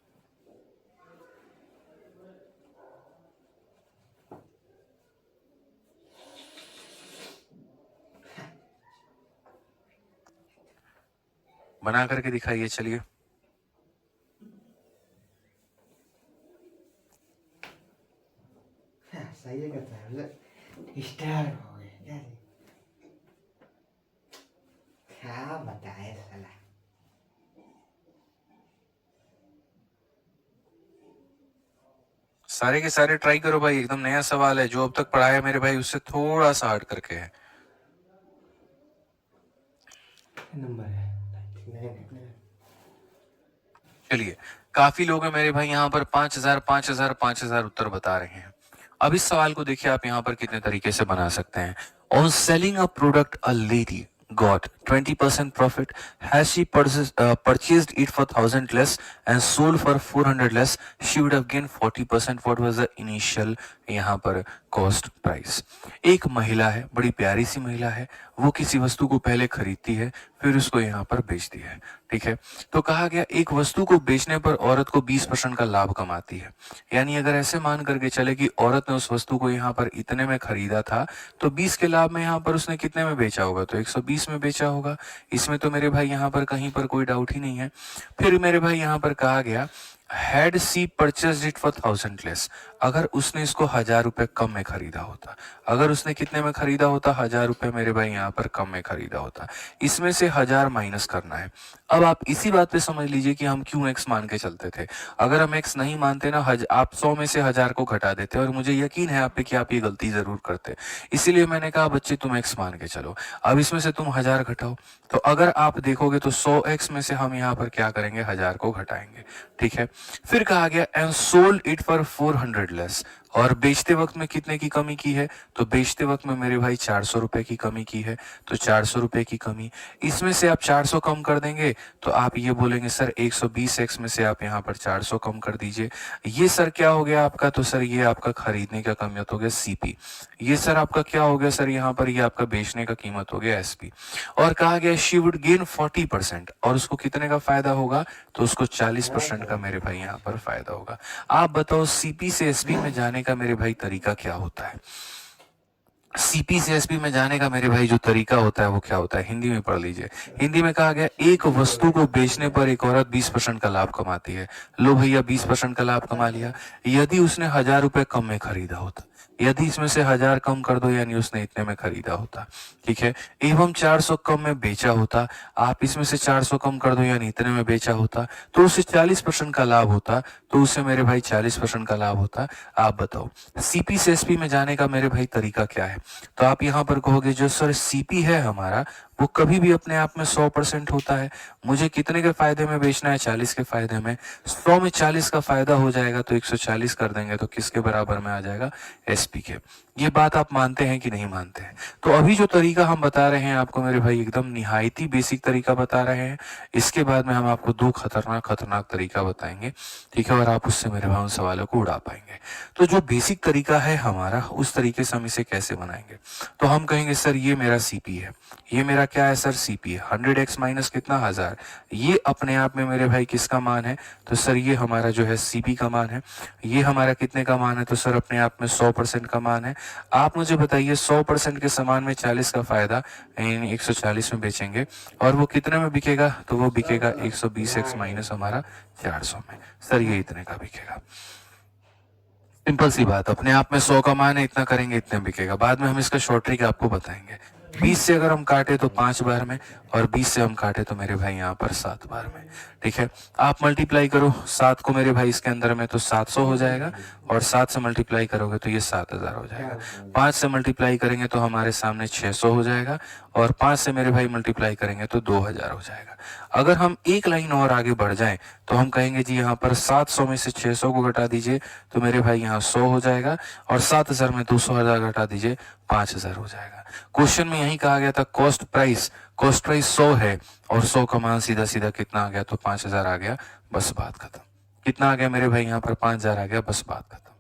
Speaker 2: बना करके दिखाइए, चलिए।
Speaker 1: सही है, कहता है स्टार हो गए क्या जी? क्या बताए साला।
Speaker 2: सारे के सारे ट्राई करो भाई, एकदम नया सवाल है, जो अब तक पढ़ा है मेरे भाई उससे थोड़ा सा हट करके है।
Speaker 1: नंबर है नहीं।
Speaker 2: चलिए, काफी लोग हैं मेरे भाई यहाँ पर 5000 5000 5000 उत्तर बता रहे हैं। अब इस सवाल को देखिए आप यहाँ पर कितने तरीके से बना सकते हैं। On selling a product a lady got 20% profit. Has she purchased it for 1000 less and sold for 400 less, she would have gained 40%. What was the initial यहाँ पर कॉस्ट प्राइस? एक महिला है, बड़ी प्यारी सी महिला है, वो किसी वस्तु को पहले खरीदती है, फिर उसको यहाँ पर बेचती है। ठीक है, तो कहा गया एक वस्तु को बेचने पर औरत को 20% का लाभ कमाती है। यानी अगर ऐसे मान करके चले कि औरत ने उस वस्तु को यहाँ पर इतने में खरीदा था, तो 20 के लाभ में यहाँ पर उसने कितने में बेचा होगा? तो 120 में बेचा होगा। इसमें तो मेरे भाई यहाँ पर कहीं पर कोई डाउट ही नहीं है। फिर मेरे भाई यहाँ पर कहा गया had she purchase it for 1000 less, अगर उसने इसको 1000 रुपए कम में खरीदा होता, अगर उसने कितने में खरीदा होता? 1000 रुपए मेरे भाई यहाँ पर कम में खरीदा होता। इसमें से 1000 माइनस करना है। अब आप इसी बात पे समझ लीजिए कि हम क्यों एक्स मान के चलते थे। अगर हम एक्स नहीं मानते ना, आप 100 में से 1000 को घटा देते, और मुझे यकीन है आप पे कि आप ये गलती जरूर करते। इसीलिए मैंने कहा बच्चे तुम एक्स मान के चलो। अब इसमें से तुम 1000 घटाओ, तो अगर आप देखोगे तो 100x में से हम यहाँ पर क्या करेंगे? 1000 को घटाएंगे। ठीक है, फिर कहा गया and sold it for 400 less, और बेचते वक्त में कितने की कमी की है? तो बेचते वक्त में मेरे भाई 400 रुपए की कमी की है, तो 400 रुपए की कमी। इसमें से आप 400 कम कर देंगे तो आप ये बोलेंगे सर 120x में से आप यहाँ पर 400 कम कर दीजिए। ये सर क्या हो गया आपका? तो सर ये आपका खरीदने का कीमत हो गया सीपी। ये सर आपका क्या हो गया सर? यहाँ पर ये आपका बेचने का कीमत हो गया एसपी। और कहा गया शी वुड गेन 40%, और उसको कितने का फायदा होगा? तो उसको 40% का मेरे भाई यहाँ पर फायदा होगा। आप बताओ सीपी से एसपी में जाने का मेरे भाई तरीका क्या होता है? सीपी से एसपी में जाने का मेरे भाई जो तरीका होता है वो क्या होता है? हिंदी में पढ़ लीजिए। हिंदी में कहा गया एक वस्तु को बेचने पर एक औरत 20% का लाभ कमाती है। लो भैया 20% का लाभ कमा लिया। यदि उसने 1000 रुपए कम में खरीदा होता, यदि इसमें से 1000 कम कर दो यानी उसने इतने में खरीदा होता, ठीक है, एवं 400 कम में बेचा होता, आप इसमें से 400 कम कर दो यानी इतने में बेचा होता, तो उसे 40% का लाभ होता, तो उसे मेरे भाई 40% का लाभ होता। आप बताओ सीपी से एसपी में जाने का मेरे भाई तरीका क्या है? तो आप यहाँ पर कहोगे जो सर सीपी है हमारा वो कभी भी अपने आप में 100% होता है। मुझे कितने के फायदे में बेचना है? 40 के फायदे में। 100 में 40 का फायदा हो जाएगा तो 140 कर देंगे तो किसके बराबर में आ जाएगा? एसपी के। ये बात आप मानते हैं कि नहीं मानते हैं? तो अभी जो तरीका हम बता रहे हैं आपको मेरे भाई एकदम निहायती बेसिक तरीका बता रहे हैं। इसके बाद में हम आपको 2 खतरनाक तरीका बताएंगे, ठीक है, और आप उससे मेरे भाई उन सवालों को उड़ा पाएंगे। तो जो बेसिक तरीका है हमारा उस तरीके से हम इसे कैसे बनाएंगे? तो हम कहेंगे सर ये मेरा सीपी है, ये मेरा क्या है सर? सीपी है। 100x माइनस कितना? 1000। ये अपने आप में मेरे भाई किसका मान है? तो सर ये हमारा जो है सीपी का मान है। ये हमारा कितने का मान है? तो सर अपने आप में 100% का मान है। आप मुझे बताइए 100% के सामान में 40 का फायदा यानी 140 में बेचेंगे और वो कितने में बिकेगा? तो वो बिकेगा 120x माइनस हमारा 400 में। सर ये इतने का बिकेगा। सिंपल सी बात, अपने आप में 100 का मान है, इतना करेंगे इतना बिकेगा। बाद में हम इसका शॉर्ट ट्रिक आपको बताएंगे। 20 से अगर हम काटे तो 5 बार में, और 20 से हम काटे तो मेरे भाई यहाँ पर 7 बार में। ठीक है, आप मल्टीप्लाई करो 7 को मेरे भाई इसके अंदर में तो 700 हो जाएगा, और 7 से मल्टीप्लाई करोगे तो ये 7000 हो जाएगा। 5 से मल्टीप्लाई करेंगे तो हमारे सामने 600 हो जाएगा, और 5 से मेरे भाई मल्टीप्लाई करेंगे तो 2000 हो जाएगा। अगर हम एक लाइन और आगे बढ़ जाएं तो हम कहेंगे जी यहाँ पर 700 में से 600 को घटा दीजिए तो मेरे भाई यहाँ 100 हो जाएगा, और 7000 में 200 घटा दीजिए 5000 हो जाएगा। क्वेश्चन में यही कहा गया था कॉस्ट प्राइस 100 है, और 100 का मान सीधा सीधा कितना आ गया तो 5000 आ गया, बस बात खत्म। कितना आ गया मेरे भाई यहाँ पर 5000 आ गया, बस बात खत्म।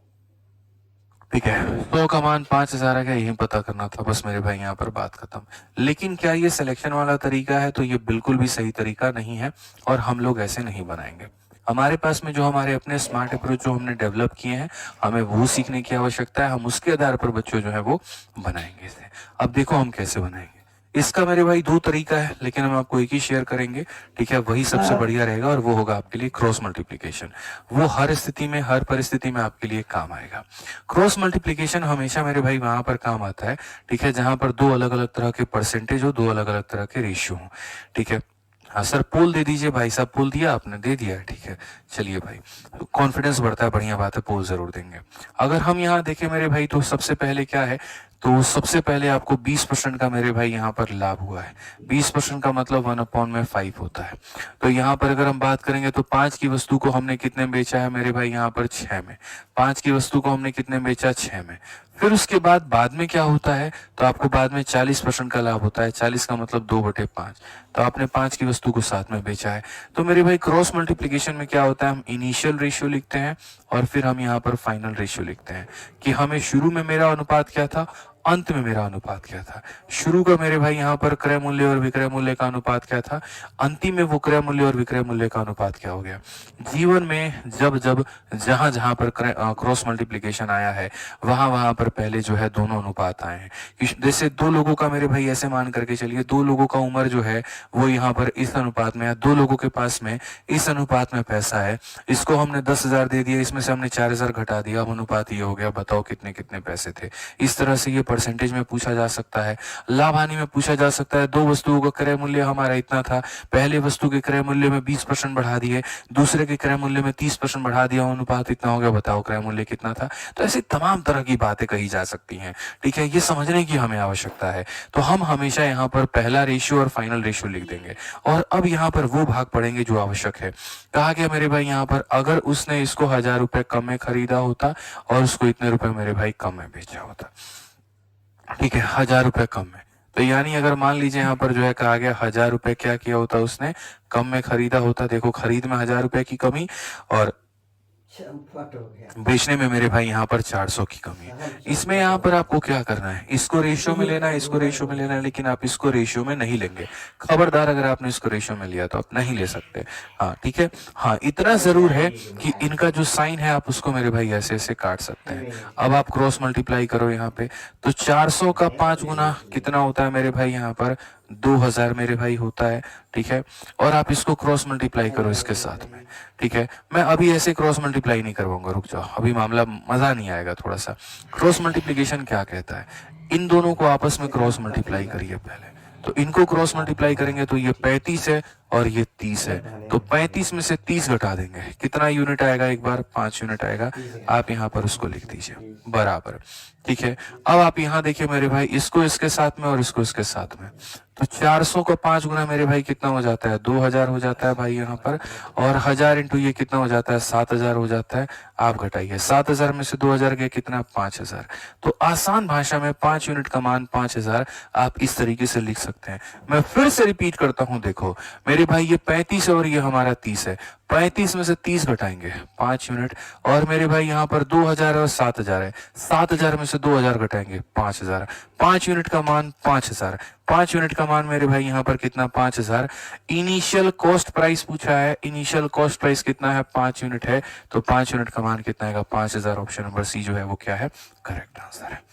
Speaker 2: ठीक है, 100 का मान 5000 आ गया, यही पता करना था, बस मेरे भाई यहाँ पर बात खत्म। लेकिन क्या ये सिलेक्शन वाला तरीका है? तो ये बिल्कुल भी सही तरीका नहीं है, और हम लोग ऐसे नहीं बनाएंगे। हमारे पास में जो हमारे अपने स्मार्ट अप्रोच जो हमने डेवलप किए हैं, हमें वो सीखने की आवश्यकता है। हम उसके आधार पर बच्चों जो है वो बनाएंगे इसे। अब देखो हम कैसे बनाएंगे। इसका मेरे भाई 2 तरीका है, लेकिन हम आपको एक ही शेयर करेंगे। ठीक है, वही सबसे बढ़िया रहेगा, और वो होगा आपके लिए क्रॉस मल्टीप्लिकेशन। वो हर स्थिति में, हर परिस्थिति में आपके लिए काम आएगा। क्रॉस मल्टीप्लिकेशन हमेशा मेरे भाई वहां पर काम आता है, ठीक है, जहां पर 2 अलग अलग तरह के परसेंटेज हो, 2 अलग अलग तरह के रेशियो हो। ठीक है, हाँ सर पोल दे दीजिए। भाई साहब पोल दिया आपने? दे दिया है, ठीक है, चलिए भाई, कॉन्फिडेंस बढ़ता है, बढ़िया बात है, पोल जरूर देंगे। अगर हम यहाँ देखें मेरे भाई तो सबसे पहले क्या है, तो सबसे पहले आपको 20% का मेरे भाई यहाँ पर लाभ हुआ है। 20% का मतलब 1/5 होता है। तो यहाँ पर अगर हम बात करेंगे तो 5 की वस्तु को हमने कितने में बेचा है मेरे भाई यहाँ पर 6 में। 5 की वस्तु को हमने कितने में बेचा? 6 में। फिर उसके बाद में क्या होता है, तो आपको बाद में 40% का लाभ होता है। 40 का मतलब 2/5, तो आपने 5 की वस्तु को 7 में बेचा है। तो मेरे भाई क्रॉस मल्टीप्लिकेशन में क्या होता है, हम इनिशियल रेशियो लिखते हैं, और फिर हम यहाँ पर फाइनल रेशियो लिखते हैं कि हमें शुरू में मेरा अनुपात क्या था, अंत में मेरा अनुपात क्या था। शुरू का मेरे भाई यहाँ पर क्रय मूल्य और विक्रय मूल्य का अनुपात क्या था, अंतिम में वो क्रय मूल्य और विक्रय मूल्य का अनुपात क्या हो गया। जीवन में जब जब जहां जहां पर क्रॉस मल्टीप्लिकेशन आया है, वहां वहां पर पहले जो है दोनों अनुपात आए हैं। जैसे 2 लोगों का मेरे भाई ऐसे मान करके चलिए, 2 लोगों का उम्र जो है वो यहाँ पर इस अनुपात में है, 2 लोगों के पास में इस अनुपात में पैसा है, इसको हमने 10,000 दे दिया, इसमें से हमने 4,000 घटा दिया, अब अनुपात ये हो गया, बताओ कितने कितने पैसे थे। इस तरह से ये परसेंटेज में पूछा जा सकता है। लाभ हानि में पूछा जा सकता है, 2 वस्तुओं का क्रय मूल्य हमारा इतना था, पहले वस्तु के क्रय मूल्य में 20% बढ़ा दिए, दूसरे के क्रय मूल्य में 30% बढ़ा दिया, अनुपात इतना हो गया, बताओ क्रय मूल्य कितना था। तो ऐसी तमाम तरह की बातें कही जा सकती हैं। ठीक है, ये समझने की हमें आवश्यकता है। तो हम हमेशा यहाँ पर पहला रेशियो और फाइनल रेशियो लिख देंगे, और अब यहाँ पर वो भाग पढ़ेंगे जो आवश्यक है। कहा गया मेरे भाई यहाँ पर, अगर उसने इसको 1000 रुपए कम में खरीदा होता और उसको इतने रुपए मेरे भाई कम में बेचा होता। ठीक है, 1000 रुपए कम में, तो यानी अगर मान लीजिए यहाँ पर जो है कहा गया 1000 रुपए क्या किया होता, उसने कम में खरीदा होता। देखो खरीद में 1000 रुपए की कमी, और
Speaker 1: चंपट हो गया।
Speaker 2: बेचने में मेरे भाई यहाँ पर 400 की कमी है। इसमें यहाँ पर आपको क्या करना है, इसको रेशियो में लेना है, इसको रेशियो में लेना है, लेकिन आप इसको रेशियो में नहीं लेंगे। खबरदार, अगर आपने इसको रेशियो में लिया तो आप नहीं ले सकते। हाँ ठीक है, हाँ इतना जरूर है कि इनका जो साइन है आप उसको मेरे भाई ऐसे ऐसे काट सकते हैं। अब आप क्रॉस मल्टीप्लाई करो यहाँ पे, तो 400 का 5 गुना कितना होता है मेरे भाई यहाँ पर 2000 मेरे भाई होता है। ठीक है, और आप इसको क्रॉस मल्टीप्लाई करो इसके साथ में। ठीक है, मैं अभी ऐसे क्रॉस मल्टीप्लाई नहीं करवाऊंगा, रुक जाओ, अभी मामला मजा नहीं आएगा थोड़ा सा। क्रॉस मल्टीप्लिकेशन क्या कहता है, इन दोनों को आपस में क्रॉस मल्टीप्लाई करिए पहले। तो इनको क्रॉस मल्टीप्लाई करेंगे तो ये 35 है और ये 30 है, तो 35 में से 30 घटा देंगे, कितना यूनिट आएगा, एक बार 5 यूनिट आएगा। आप यहाँ पर उसको लिख दीजिए बराबर। ठीक है, अब आप यहाँ देखिए मेरे भाई, इसको इसके साथ में और इसको इसके साथ में, तो 400 का 5 गुना मेरे भाई कितना हो जाता है, 2000 हो जाता है भाई यहाँ पर, और 1000 इंटू ये कितना हो जाता है, 7000 हो जाता है। आप घटाइए, 7000 में से 2000 गया कितना, 5000। तो आसान भाषा में 5 यूनिट का मान 5000 आप इस तरीके से लिख सकते हैं। मैं फिर से रिपीट करता हूं, देखो मेरे भाई ये 35 है और ये हमारा 30 है, 35 में से 30 घटाएंगे 5 यूनिट, और मेरे भाई यहाँ पर 2000 और 7000 है, 7000 में से 2000 घटाएंगे 5000, 5 यूनिट का मान 5000, 5 यूनिट का मान मेरे भाई यहाँ पर कितना, 5000। इनिशियल कॉस्ट प्राइस पूछा है, इनिशियल कॉस्ट प्राइस कितना है, 5 यूनिट है, तो 5 यूनिट का मान कितना आएगा, 5000। ऑप्शन नंबर सी जो है वो क्या है, करेक्ट आंसर है।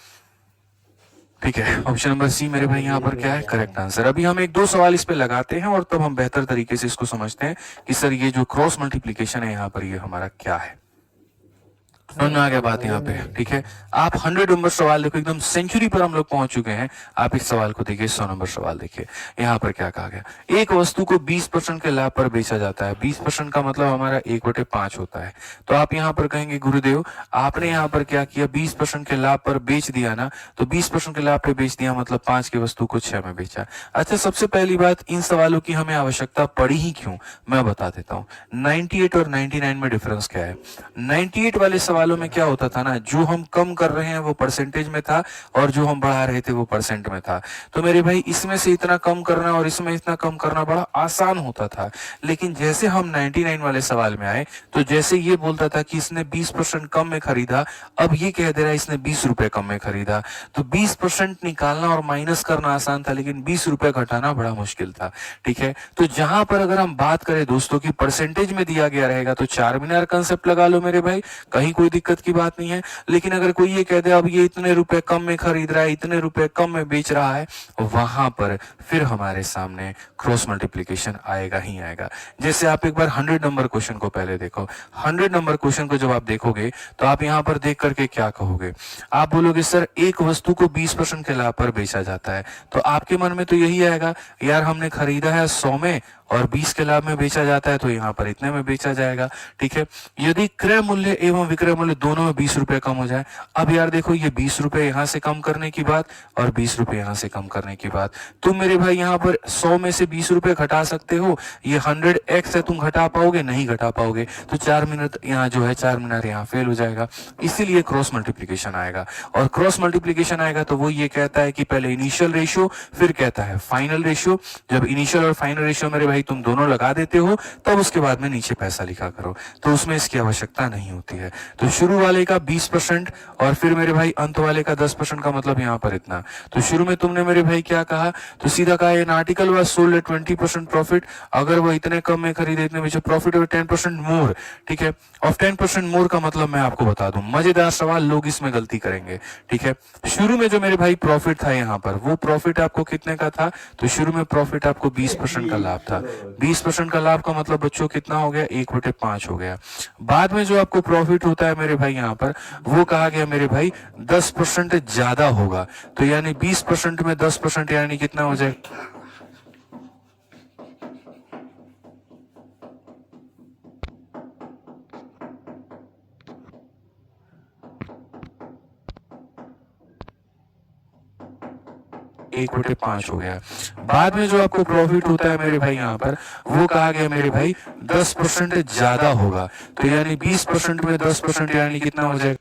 Speaker 2: ठीक है, ऑप्शन नंबर सी मेरे भाई यहाँ पर क्या है, करेक्ट आंसर। अभी हम 1-2 सवाल इस पे लगाते हैं और तब हम बेहतर तरीके से इसको समझते हैं कि सर ये जो क्रॉस मल्टीप्लिकेशन है यहाँ पर ये हमारा क्या है। समझ में आ गया बात यहाँ पे, ठीक है। आप 100 नंबर सवाल देखो, एकदम सेंचुरी पर हम लोग पहुंच चुके हैं। आप इस सवाल को देखिए, 100 नंबर सवाल देखिए। यहाँ पर क्या कहा गया, एक वस्तु को 20% के लाभ पर बेचा जाता है। 20% का मतलब हमारा 1/5 होता है। तो आप यहाँ पर कहेंगे गुरुदेव आपने यहाँ पर क्या किया, 20% के लाभ पर बेच दिया ना, तो 20% के लाभ पे बेच दिया मतलब 5 की वस्तु को 6 में बेचा। अच्छा, सबसे पहली बात, इन सवालों की हमें आवश्यकता पड़ी ही क्यों, मैं बता देता हूँ। 98 और 99 में डिफरेंस क्या है। 98 वाले सवालों में क्या होता था ना, जो हम कम कर रहे हैं वो परसेंटेज में था, और जो हम बढ़ा रहे थे वो परसेंट में था। तो मेरे भाई इसमें से इतना कम करना और इसमें इतना कम करना बड़ा आसान होता था। लेकिन जैसे हम 99 वाले सवाल में आए, तो जैसे ये बोलता था कि इसने 20% कम में खरीदा, अब ये कह दे रहा है इसने 20 रुपए कम में खरीदा। तो 20% निकालना और माइनस करना आसान था, लेकिन 20 रुपए घटाना बड़ा मुश्किल था, ठीक है। तो जहां पर अगर हम बात करें दोस्तों की परसेंटेज में दिया गया रहेगा, तो चार मीनार कंसेप्ट लगा लो मेरे भाई, कहीं कोई दिक्कत की बात नहीं है। लेकिन अगर कोई ये कह दे अब ये इतने रुपए कम में खरीद रहा है, इतने रुपए कम में बेच रहा है, वहां पर फिर हमारे सामने क्रॉस मल्टीप्लीकेशन आएगा ही आएगा। जैसे आप एक बार 100 नंबर क्वेश्चन को पहले देखो। 100 नंबर क्वेश्चन को जब आप देखोगे तो आप यहाँ पर देख करके क्या कहोगे, आप बोलोगे सर एक वस्तु को 20% के लाभ पर बेचा जाता है। तो आपके मन में तो यही आएगा, यार हमने खरीदा है 100 में और 20 के लाभ में बेचा जाता है, तो यहाँ पर इतने में बेचा जाएगा, ठीक है। यदि क्रय मूल्य एवं विक्रय मूल्य दोनों में 20 रुपए कम हो जाए, अब यार देखो ये 20 रुपए यहाँ से कम करने की बात और 20 रुपए यहाँ से कम करने की बात, तुम मेरे भाई यहाँ पर 100 में से 20 रुपए घटा सकते हो, ये 100x है, तुम घटा पाओगे, नहीं घटा पाओगे। तो 4 मिनट यहाँ जो है 4 मिनट यहाँ फेल हो जाएगा, इसीलिए क्रॉस मल्टीप्लीकेशन आएगा। और क्रॉस मल्टीप्लीकेशन आएगा तो वो ये कहता है कि पहले इनिशियल रेशियो, फिर कहता है फाइनल रेशियो। जब इनिशियल और फाइनल रेशियो मेरे भाई तुम दोनों लगा देते हो, तब उसके बाद में नीचे पैसा लिखा करो, तो उसमें इसकी आवश्यकता नहीं होती है। तो शुरू वाले का 20% और फिर मेरे भाई अंत वाले का 10% का मतलब यहाँ पर इतना। तो शुरू में तुमने मेरे भाई क्या कहा, तो सीधा कहा an article was sold at 20% profit, अगर वो इतने कम में खरीदे इतने में प्रॉफिट और 10% मोर, ठीक है। और 10% मोर का मतलब मैं आपको बता दूं, मजेदार सवाल, लोग इसमें गलती करेंगे, ठीक है। शुरू में जो मेरे भाई प्रॉफिट था यहाँ पर, वो प्रॉफिट आपको कितने का था, तो शुरू में प्रॉफिट आपको 20% का लाभ था। 20% का लाभ का मतलब बच्चों कितना हो गया, 1/5 हो गया। बाद में जो आपको प्रॉफिट होता है मेरे भाई यहाँ पर, वो कहा गया मेरे भाई 10% ज्यादा होगा, तो यानी 20% में 10% यानी कितना हो जाएगा, 1/5 हो गया। बाद में जो आपको प्रॉफिट होता है मेरे भाई यहाँ पर, वो कहा गया मेरे भाई 10% ज्यादा होगा, तो यानी 20% में 10% यानी कितना हो जाएगा,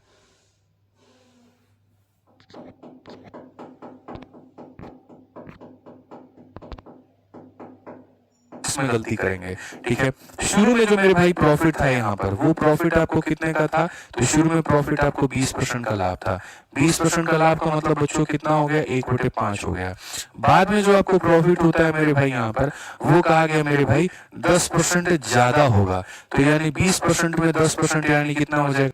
Speaker 2: इसमें गलती करेंगे, ठीक है। शुरू में जो मेरे भाई प्रॉफिट था यहाँ पर, वो प्रॉफिट आपको कितने का था, तो शुरू में प्रॉफिट आपको 20% का लाभ था। 20% का लाभ का मतलब बच्चों कितना हो गया, 1/5 हो गया। बाद में जो आपको प्रॉफिट होता है मेरे भाई यहाँ पर, वो कहा गया मेरे भाई 10% ज्यादा होगा, तो यानी 20% में 10% यानी कितना हो जाएगा,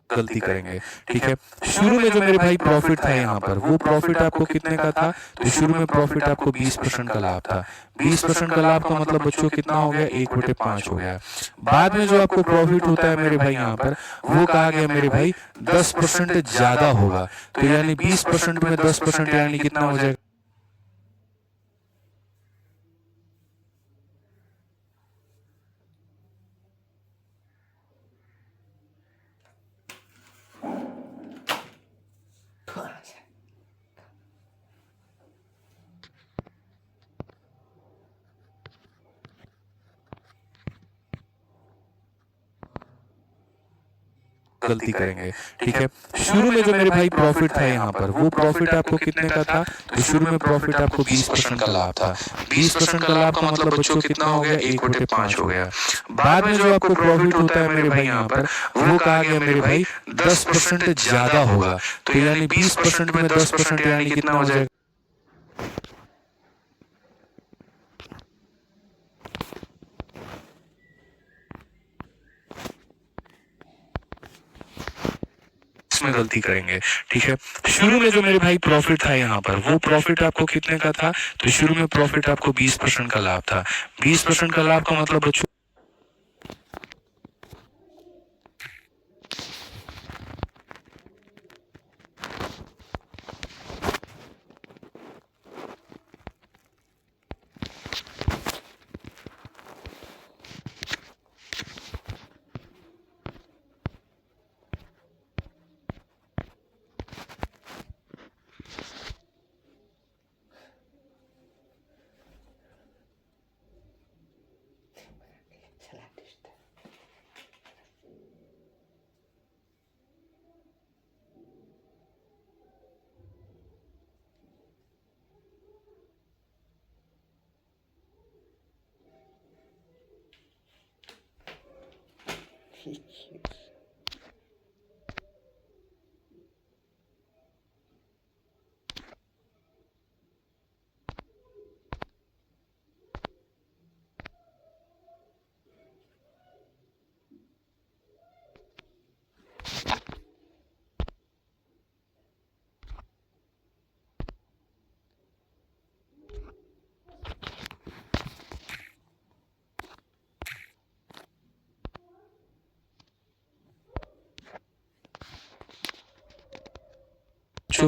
Speaker 2: गलती करेंगे, ठीक है। शुरू में जो मेरे भाई प्रॉफिट था यहाँ पर, वो प्रॉफिट आपको कितने का था, तो शुरू में प्रॉफिट आपको 20% का लाभ था। 20% का लाभ का मतलब बच्चों कितना हो गया, 1/5 हो गया। बाद में जो आपको प्रॉफिट होता है मेरे भाई यहाँ पर, वो कहा गया मेरे भाई 10% ज्यादा होगा, तो यानी 20% में 10% यानी कितना हो जाएगा, गलती करेंगे, ठीक है। शुरू में जो मेरे भाई प्रॉफिट था यहाँ पर, वो प्रॉफिट आपको कितने का था? तो शुरू में प्रॉफिट आपको 20% का लाभ था। 20% का लाभ का मतलब बच्चों कितना हो गया? 1/5 हो गया। बाद में जो आपको प्रॉफिट होता है मेरे भाई यहाँ पर, वो कहा गया मेरे भाई 10% ज्यादा होगा। तो यानी 20% में 10% यानी कितना हो जाएगा? इसमें गलती करेंगे, ठीक है। शुरू में जो मेरे भाई प्रॉफिट था यहाँ पर, वो प्रॉफिट आपको कितने का था? तो शुरू में प्रॉफिट आपको 20% का लाभ था। 20% का लाभ का मतलब बच्चों
Speaker 1: चला डिस्टर्ब।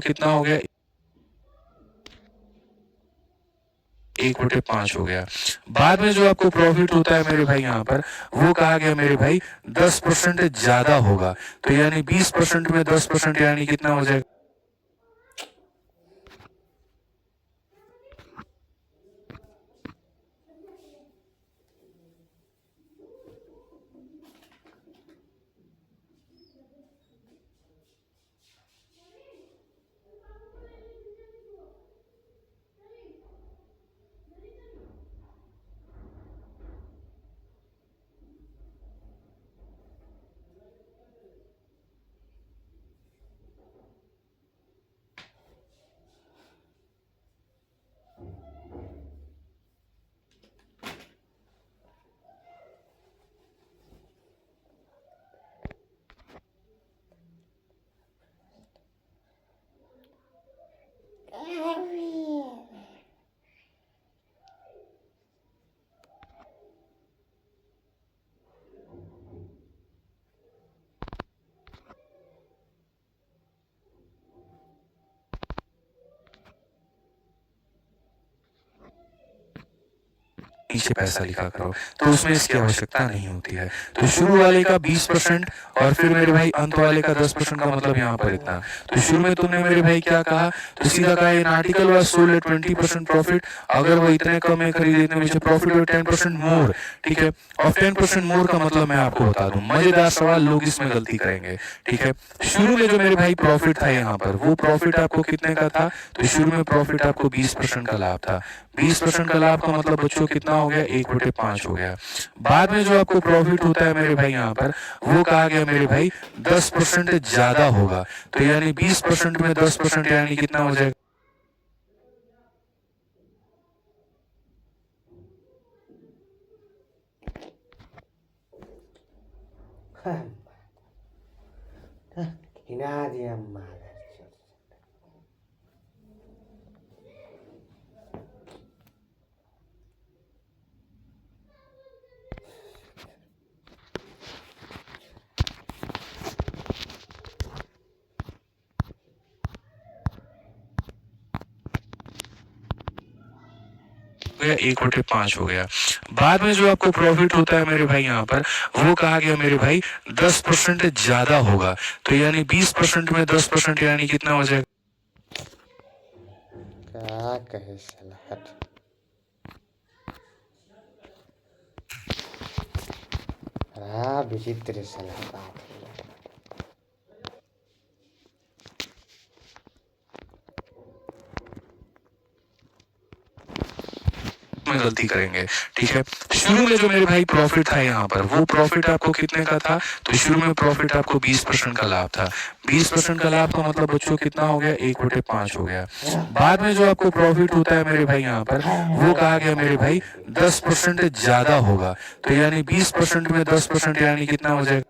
Speaker 2: कितना हो गया? 1/5 हो गया। बाद में जो आपको प्रॉफिट होता है मेरे भाई यहाँ पर, वो कहा गया मेरे भाई 10% ज्यादा होगा। तो यानी 20% में 10% यानी कितना हो जाएगा? नीचे पैसा लिखा करो, तो उसमें इसकी आवश्यकता नहीं होती है। तो शुरू वाले का 20% और फिर मेरे भाई अंत वाले का 10% का मतलब यहाँ पर इतना। तो शुरू में तुमने मेरे भाई क्या कहा? तो सीधा कहा in article was sold at 20% profit. अगर वो इतने कम में खरीदे इतने में प्रॉफिट और 10% मोर, ठीक है। और 10% मोर का मतलब मैं आपको बता दूं, मजेदार सवाल, लोग इसमें गलती करेंगे, ठीक है। शुरू में जो मेरे भाई प्रॉफिट था यहाँ पर, वो प्रॉफिट आपको कितने का था? तो शुरू में प्रॉफिट आपको 20% का लाभ था। 20% का लाभ का मतलब बच्चों कितना हो गया? 1/5 हो गया। बाद में जो आपको प्रॉफिट होता है मेरे भाई यहाँ पर, वो कहा गया मेरे भाई 10% ज्यादा होगा। तो यानी 20% में 10% यानी कितना हो जाएगा?
Speaker 1: हिना दिया मारा।
Speaker 2: गया 1/5 हो गया। बाद में जो आपको प्रॉफिट होता है मेरे भाई यहाँ पर, वो कहा गया मेरे भाई 10% ज्यादा होगा। तो यानी 20% में 10% यानी कितना हो जाएगा?
Speaker 1: क्या कहे साला, हट। बड़ा विचित्र साला बात है।
Speaker 2: इसमें गलती करेंगे, ठीक है। शुरू में जो मेरे भाई प्रॉफिट था यहाँ पर, वो प्रॉफिट आपको कितने का था? तो शुरू में प्रॉफिट आपको 20% का लाभ था। 20% का लाभ का मतलब बच्चों कितना हो गया? 1/5 हो गया। बाद में जो आपको प्रॉफिट होता है मेरे भाई यहाँ पर, वो कहा गया मेरे भाई 10% ज्यादा होगा। तो यानी 20% में 10% यानी कितना हो जाएगा?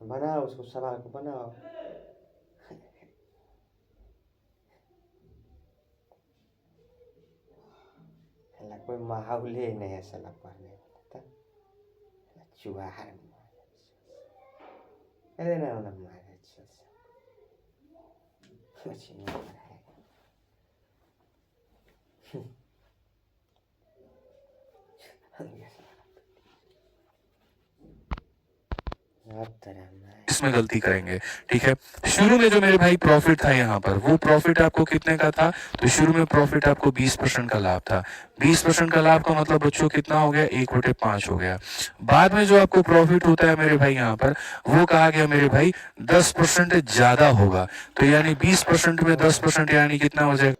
Speaker 1: बनाओ उसको, सवाल को बनाओ। साला कोई माहौल ही नहीं है साला पढ़ने वाला। चुहार अरे ना ना मारे कुछ नहीं पढ़ाएगा।
Speaker 2: इसमें गलती करेंगे, ठीक है। शुरू में जो मेरे भाई प्रॉफिट था यहाँ पर, वो प्रॉफिट आपको कितने का था? तो शुरू में प्रॉफिट आपको 20% का लाभ था। 20% का लाभ का मतलब बच्चों कितना हो गया? 1/5 हो गया। बाद में जो आपको प्रॉफिट होता है मेरे भाई यहाँ पर, वो कहा गया मेरे भाई 10% ज्यादा होगा। तो यानी 20% में 10% यानी कितना हो जाएगा?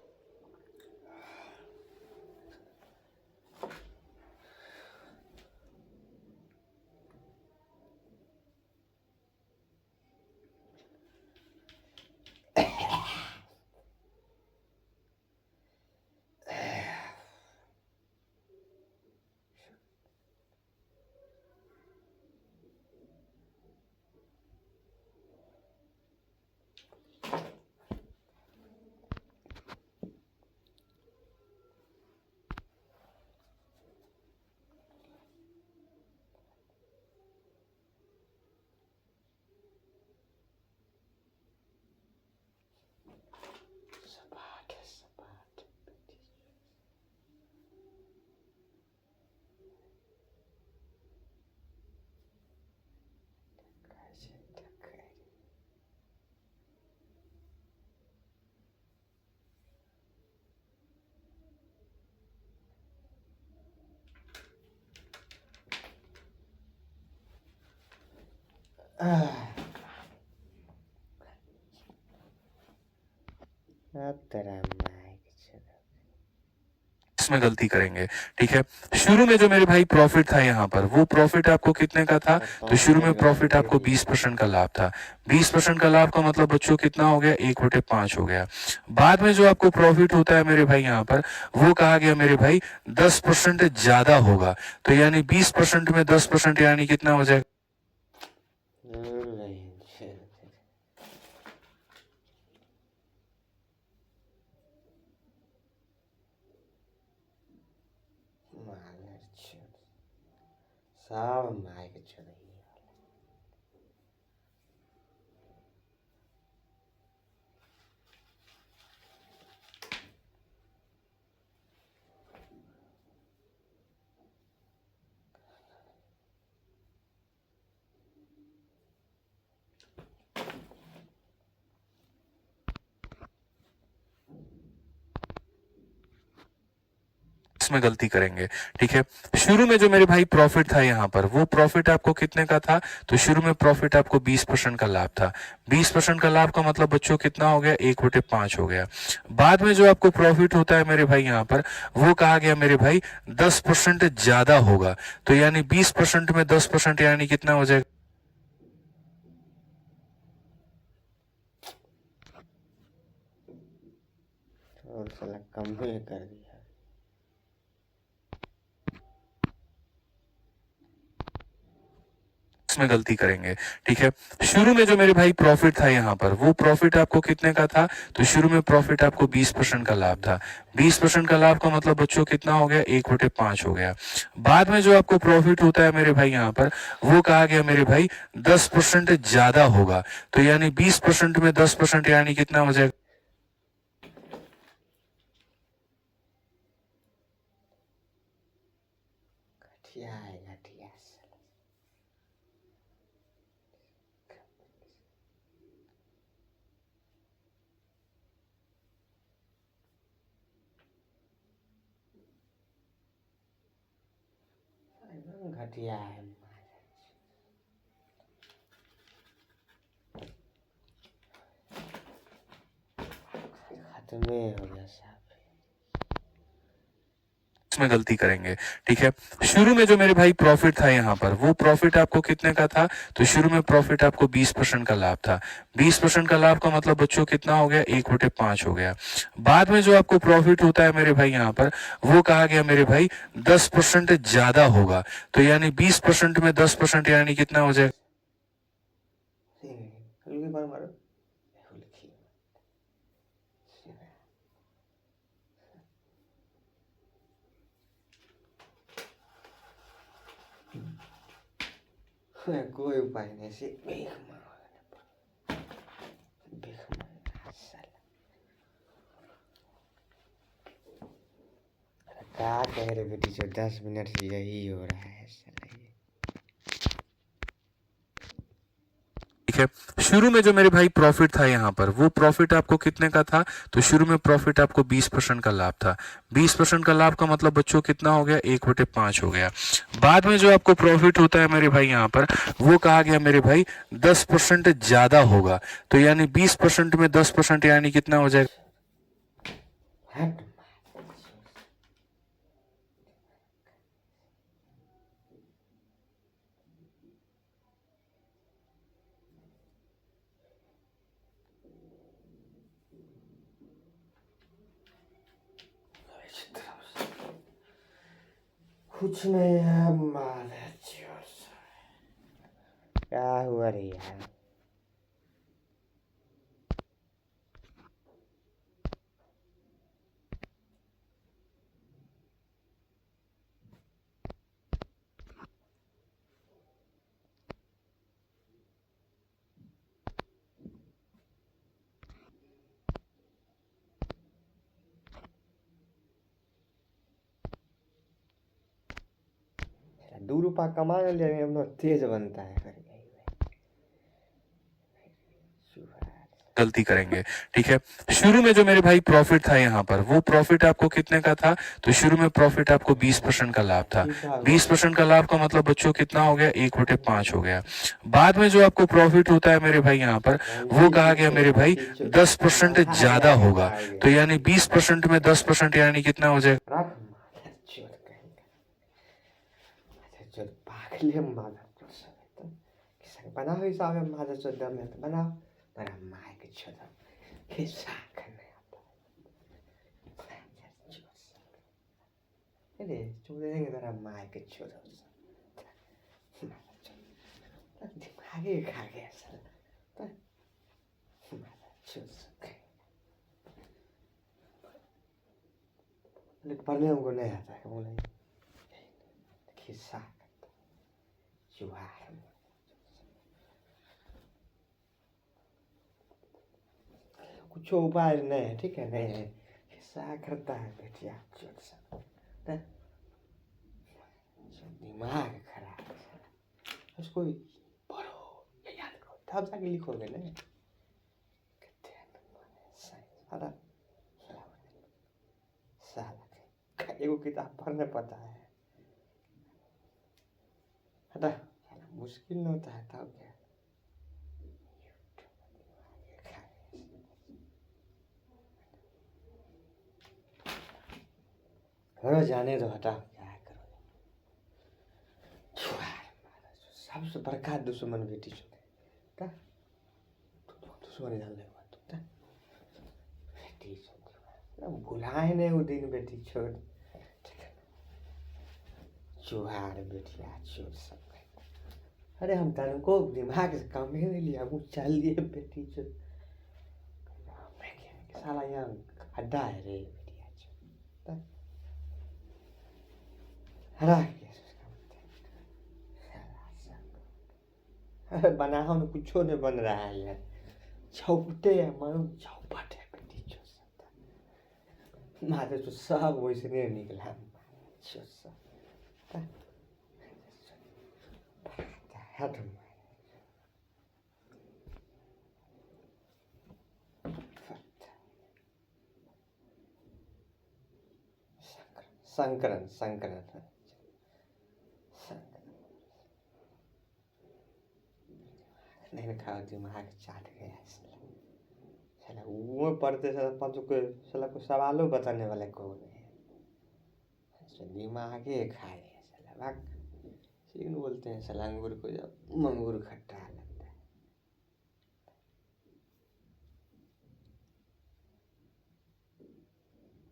Speaker 2: इसमें गलती करेंगे, ठीक है। शुरू में जो मेरे भाई प्रॉफिट था यहाँ पर, वो प्रॉफिट आपको कितने का था? तो शुरू में प्रॉफिट आपको 20% का लाभ था। 20% का लाभ का मतलब बच्चों कितना हो गया? 1/5 हो गया। बाद में जो आपको प्रॉफिट होता है मेरे भाई यहाँ पर, वो कहा गया मेरे भाई 10% ज्यादा होगा। तो यानी 20% में 10% यानी कितना हो जाएगा?
Speaker 1: सब माइक चढ़ी
Speaker 2: इसमें गलती करेंगे, ठीक है। शुरू में जो मेरे भाई प्रॉफिट था यहाँ पर, वो प्रॉफिट आपको कितने का था? तो शुरू में प्रॉफिट आपको 20% का लाभ था। 20% का लाभ का मतलब बच्चों कितना हो गया? 1/5 हो गया। बाद में जो आपको प्रॉफिट होता है मेरे भाई यहाँ पर, वो कहा गया मेरे भाई 10% ज्यादा होगा। तो यानी 20% में 10% यानी कितना हो जाएगा?
Speaker 1: और साला कम ही कर दिया।
Speaker 2: इसमें गलती करेंगे, ठीक है। शुरू में जो मेरे भाई प्रॉफिट था यहाँ पर, वो प्रॉफिट आपको कितने का था? तो शुरू में प्रॉफिट आपको 20% का लाभ था। 20% का लाभ का मतलब बच्चों कितना हो गया? 1/5 हो गया। बाद में जो आपको प्रॉफिट होता है मेरे भाई यहाँ पर, वो कहा गया मेरे भाई 10% ज्यादा होगा। तो यानी 20% में 10% यानी कितना हो जाएगा?
Speaker 1: घटिया है, घटिया एकदम घटिया है। तुम्हें हो गया साहब।
Speaker 2: इसमें गलती करेंगे। ठीक है, शुरू में जो मेरे भाई प्रॉफिट था यहाँ पर, वो प्रॉफिट आपको कितने का था? तो शुरू में प्रॉफिट आपको 20% का लाभ था। 20% का लाभ का मतलब बच्चों कितना हो गया? 1/5 हो गया। बाद में जो आपको प्रॉफिट होता है मेरे भाई यहाँ पर, वो कहा गया मेरे भाई 10% ज्यादा होगा। तो यानी 20% में 10% यानी कितना हो जाएगा?
Speaker 1: हल्की बार मारो। हल्की। कोई उपाय नहीं से भीख मांगो। भीख मांगना साला। क्या कह रहे बेटी जो 10 मिनट से यही हो रहा है साला ये।
Speaker 2: ठीक है, शुरू में जो मेरे भाई प्रॉफिट था यहाँ पर, वो प्रॉफिट आपको कितने का था? तो शुरू में प्रॉफिट आपको 20% का लाभ था। 20% का लाभ का मतलब बच्चों कितना हो गया? 1/5 हो गया। बाद में जो आपको प्रॉफिट होता है मेरे भाई यहाँ पर, वो कहा गया मेरे भाई 10% ज्यादा होगा। तो यानी 20% में 10% यानी कितना हो जाएगा?
Speaker 1: हट। कुछ नहीं है मारे चोर सा। क्या हुआ रे यार? ₹2 कमाने ले हम लोग तेज बनता है करके।
Speaker 2: गलती करेंगे। ठीक है, शुरू में जो मेरे भाई प्रॉफिट था यहाँ पर, वो प्रॉफिट आपको कितने का था? तो शुरू में प्रॉफिट आपको 20% का लाभ था। 20% का लाभ का मतलब बच्चों कितना हो गया? 1/5 हो गया। बाद में जो आपको प्रॉफिट होता है मेरे भाई यहाँ पर, वो कहा गया मेरे भाई 10% ज्यादा होगा। तो यानी 20% में 10% यानी कितना हो जाएगा?
Speaker 1: रख मादर चोद कहेंगे। मादर चोद पागल मादर चोद सब है। किसान बनाओ हिसाब है मादर चोद दम है तो बनाओ। मेरा माय के चोद किसा करने आता है। मादर चोद सब। अरे चोद देंगे तेरा माय के चोद सब। मादर चोद। दिमाग खा गया सर। मादर चोद सब। लेकिन पढ़ने हमको नहीं आता है। वो नहीं खिस्सा करता जुआर कुछ उपाय नहीं है। ठीक है, नहीं है खिस्सा करता है बेटिया चोट सब। दिमाग खराब है उसको। पढ़ो ये याद करो तब जाके लिखोगे नहीं। साला साला एगो किताब पढ़ने पता है। हटा मुश्किल नहीं होता है तब क्या। करो जाने दो हटा क्या करो। सबसे बड़का दुश्मन बेटी चुने दुश्मन जान ले बेटी भुलाए नहीं वो दिन बेटी छोड़। चुहार बेटिया चोर सब। अरे हम तनको दिमाग से काम ही नहीं लिया वो चल दिए बेटी चोर। साला यहाँ अड्डा है रे बेटिया चोर। हरा अरे बनाओ ना कुछ नहीं बन रहा है यार। चौपटे है मानो चौपट है बेटी चोर। मारे तो सब वैसे नहीं निकला चोर सब। हट संकरन संकरन नहीं खाओ दिमाग चाट गया। साला वो पढ़ते साला पाँच को साला को सवालों बताने वाले कौन है? दिमागे खाए साला भाग। सीन बोलते हैं साला अंगूर को जब मंगूर खट्टा लगता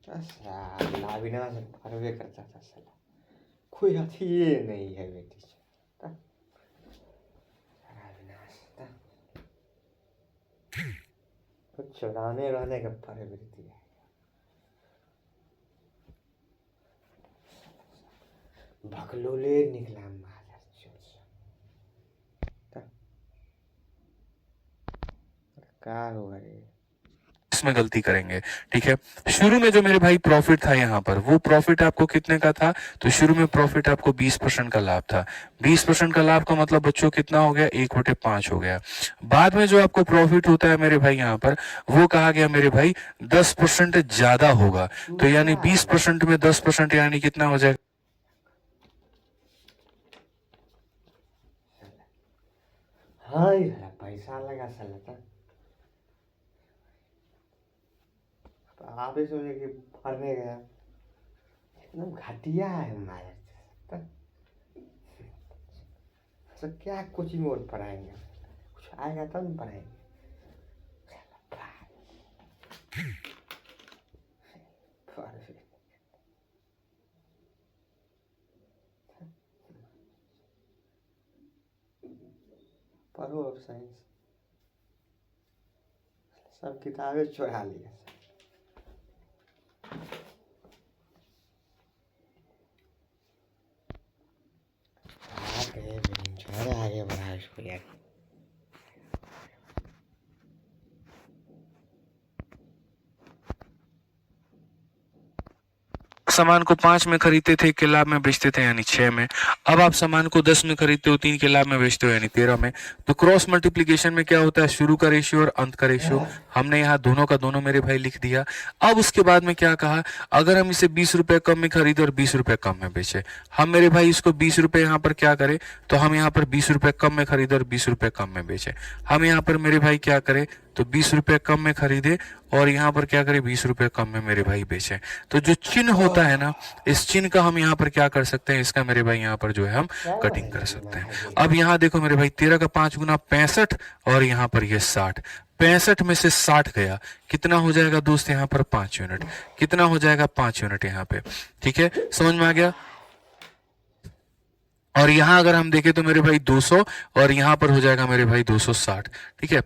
Speaker 1: है। साला अविनाश फरवे करता था साला, कोई अथी ये नहीं है बेटी से। अविनाश कुछ चुराने रहने का फरवृत्ति है। भगलोले निकला मादर चोद। क्या हुआ रे?
Speaker 2: इसमें गलती करेंगे। ठीक है, शुरू में जो मेरे भाई प्रॉफिट था यहाँ पर, वो प्रॉफिट आपको कितने का था? तो शुरू में प्रॉफिट आपको 20% का लाभ था। 20% का लाभ का मतलब बच्चों कितना हो गया? 1/5 हो गया। बाद में जो आपको प्रॉफिट होता है मेरे भाई यहाँ पर, वो कहा गया मेरे भाई 10% ज्यादा होगा। तो यानी 20% में 10% यानी कितना हो जाएगा?
Speaker 1: हाँ यार पैसा लगा साला था। आप ही सोचे कि पढ़ने गया, एकदम घटिया है माया। तो क्या कोचिंग और पढ़ाएंगे? कुछ आएगा तब न पढ़ाएंगे। पढ़ो अब साइंस, सब किताबें चुरा लिया। आगे बढ़ा इसको यार।
Speaker 2: सामान को 5 में खरीदते थे, 1 के लाभ में बेचते थे यानी 6 में। अब आप सामान को 10 में खरीदते हो, 3 के लाभ में बेचते हो यानी 13 में। तो क्रॉस मल्टीप्लिकेशन में क्या होता है? शुरू का रेशियो और अंत का रेशियो। हमने यहाँ दोनों का दोनों मेरे भाई लिख दिया। अब उसके बाद में क्या कहा? अगर हम इसे 20 रुपए कम में खरीदे और 20 रुपए कम में बेचे, हम मेरे भाई इसको 20 रुपए यहाँ पर क्या करें? तो हम यहाँ पर 20 रुपए कम में खरीदे और 20 रुपए कम में बेचे। हम यहाँ पर मेरे भाई क्या करें? तो 20 रुपए कम में खरीदे और यहाँ पर क्या करें? 20 रुपए कम में मेरे भाई बेचे। तो जो चिन्ह होता है ना, इस चिन्ह का हम यहाँ पर क्या कर सकते हैं? इसका मेरे भाई यहाँ पर जो है हम कटिंग कर सकते हैं। अब यहाँ देखो मेरे भाई, 13 का 5 गुना 65 और यहाँ पर ये 60। 65 में से 60 गया, कितना हो जाएगा दोस्त? यहाँ पर 5 यूनिट। कितना हो जाएगा? 5 यूनिट यहाँ पे। ठीक है, समझ में आ गया? और यहाँ अगर हम देखें तो मेरे भाई 200 और यहाँ पर हो जाएगा मेरे भाई 260। ठीक है,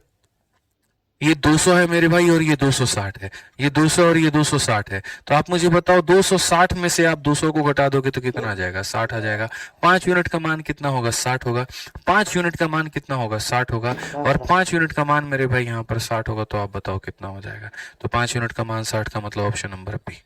Speaker 2: ये 200 है मेरे भाई और ये 260 है। ये 200 और ये 260 है। तो आप मुझे बताओ 260 में से आप 200 को घटा दोगे तो कितना आ जाएगा? 60 आ जाएगा। 5 यूनिट का मान कितना होगा? 60 होगा। 5 यूनिट का मान कितना होगा? 60 होगा। और 5 यूनिट का मान मेरे भाई यहाँ पर 60 होगा। तो आप बताओ कितना हो जाएगा? तो 5 यूनिट का मान 60 का मतलब ऑप्शन नंबर बी।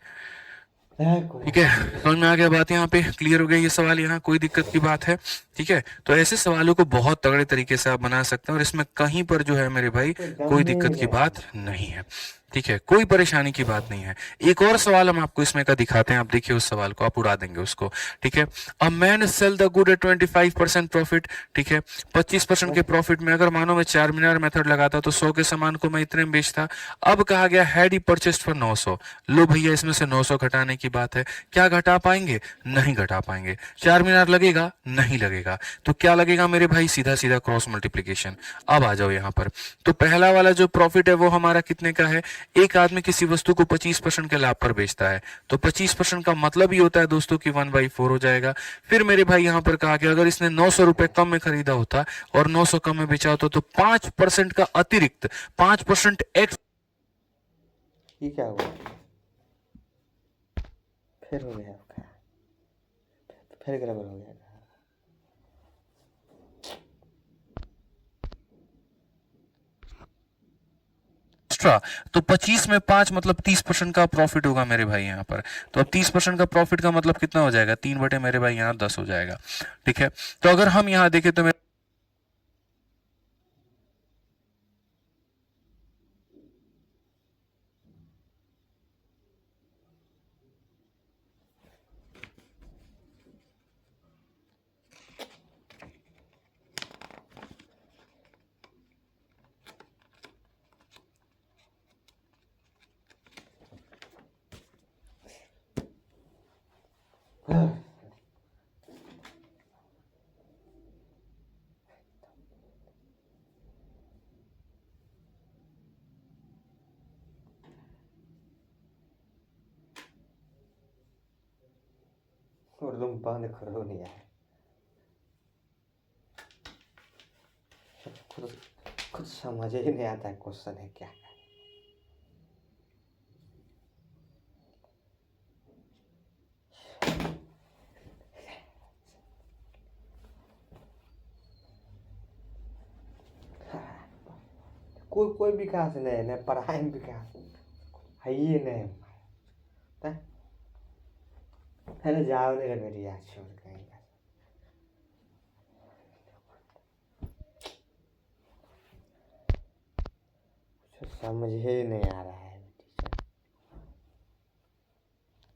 Speaker 2: ठीक है, समझ में आ गया बात? यहाँ पे क्लियर हो गया ये सवाल? यहाँ कोई दिक्कत की बात है? ठीक है, तो ऐसे सवालों को बहुत तगड़े तरीके से आप बना सकते हैं और इसमें कहीं पर जो है मेरे भाई कोई दिक्कत की बात नहीं है। ठीक है, कोई परेशानी की बात नहीं है। एक और सवाल हम आपको इसमें का दिखाते हैं, आप देखिए उस सवाल को, आप उड़ा देंगे उसको। ठीक है, a man sell the good at 25% profit. ठीक है, 25% के प्रॉफिट में अगर मानो मैं चार मीनार मेथड लगाता तो 100 के सामान को मैं इतने में बेचता। अब कहा गया हैड ही परचेस्ड फॉर 900। लो भैया, इसमें से 900 घटाने की बात है। क्या घटा पाएंगे? नहीं घटा पाएंगे। चार मीनार लगेगा? नहीं लगेगा। तो क्या लगेगा मेरे भाई? सीधा सीधा क्रॉस मल्टीप्लीकेशन। अब आ जाओ यहाँ पर, तो पहला वाला जो प्रॉफिट है वो हमारा कितने का है? एक आदमी किसी वस्तु को 25% के लाभ पर बेचता है, तो 25% का मतलब ही होता है दोस्तों कि 1/4 हो जाएगा। फिर मेरे भाई यहाँ पर कहा कि अगर इसने 900 रुपए कम में खरीदा होता और 900 कम में बेचा होता तो 5% का अतिरिक्त 5% एक्स।
Speaker 1: ये क्या हुआ? फिर हो गया आपका, फिर गड़बड़ हो गया।
Speaker 2: एक्स्ट्रा, तो 25 में 5 मतलब 30% का प्रॉफिट होगा मेरे भाई यहाँ पर। तो अब 30% का प्रॉफिट का मतलब कितना हो जाएगा? 3 बटे मेरे भाई यहाँ 10 हो जाएगा। ठीक है, तो अगर हम यहाँ देखें तो
Speaker 1: और तुम बंद करो नहीं यार, कुछ समझ ही नहीं आता है क्वेश्चन है क्या। कोई विकास नहीं है, पढ़ाई में विकास है ही नहीं। पहले जाओ नहीं मेरी याद छोड़ कहीं का, समझ ही नहीं आ रहा है।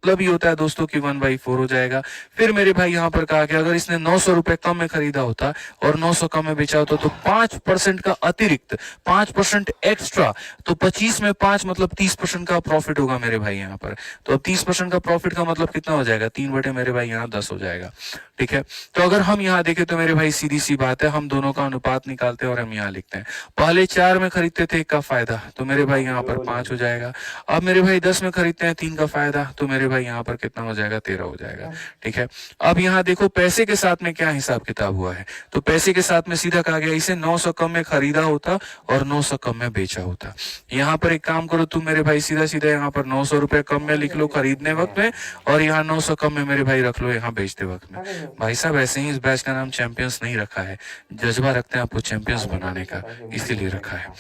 Speaker 2: मतलब ये होता है दोस्तों कि 1/4 हो जाएगा। फिर मेरे भाई यहाँ पर कहा कि अगर इसने 900 रुपए कम में खरीदा होता और 900 कम में बेचा होता तो 5% का अतिरिक्त, 5% एक्स्ट्रा, तो 25 में 5 मतलब 30% का प्रॉफिट होगा मेरे भाई यहाँ पर। तो अब 30% का प्रॉफिट का मतलब कितना हो जाएगा, 3 बटे मेरे भाई यहाँ 10 हो जाएगा। ठीक है, तो अगर हम यहाँ देखें तो मेरे भाई सीधी सी बात है, हम दोनों का अनुपात निकालते हैं और हम यहाँ लिखते हैं। पहले 4 में खरीदते थे 1 का फायदा, तो मेरे भाई यहाँ पर 5 हो जाएगा। अब मेरे भाई 10 में खरीदते हैं 3 का फायदा, तो मेरे भाई यहाँ पर कितना हो जाएगा, 13 हो जाएगा। ठीक है, अब यहाँ देखो पैसे के साथ में क्या हिसाब किताब हुआ है। तो पैसे के साथ में सीधा कहा गया इसे 900 कम में खरीदा होता और 900 कम में बेचा होता। यहाँ पर एक काम करो तुम मेरे भाई, सीधा सीधा यहाँ पर 900 रुपए कम में लिख लो खरीदने वक्त में, और यहाँ 900 कम में मेरे भाई रख लो यहाँ बेचते वक्त में। भाई साहब ऐसे ही इस बैच का नाम चैंपियंस नहीं रखा है, जज्बा रखते हैं आपको चैंपियंस बनाने का, इसीलिए रखा है।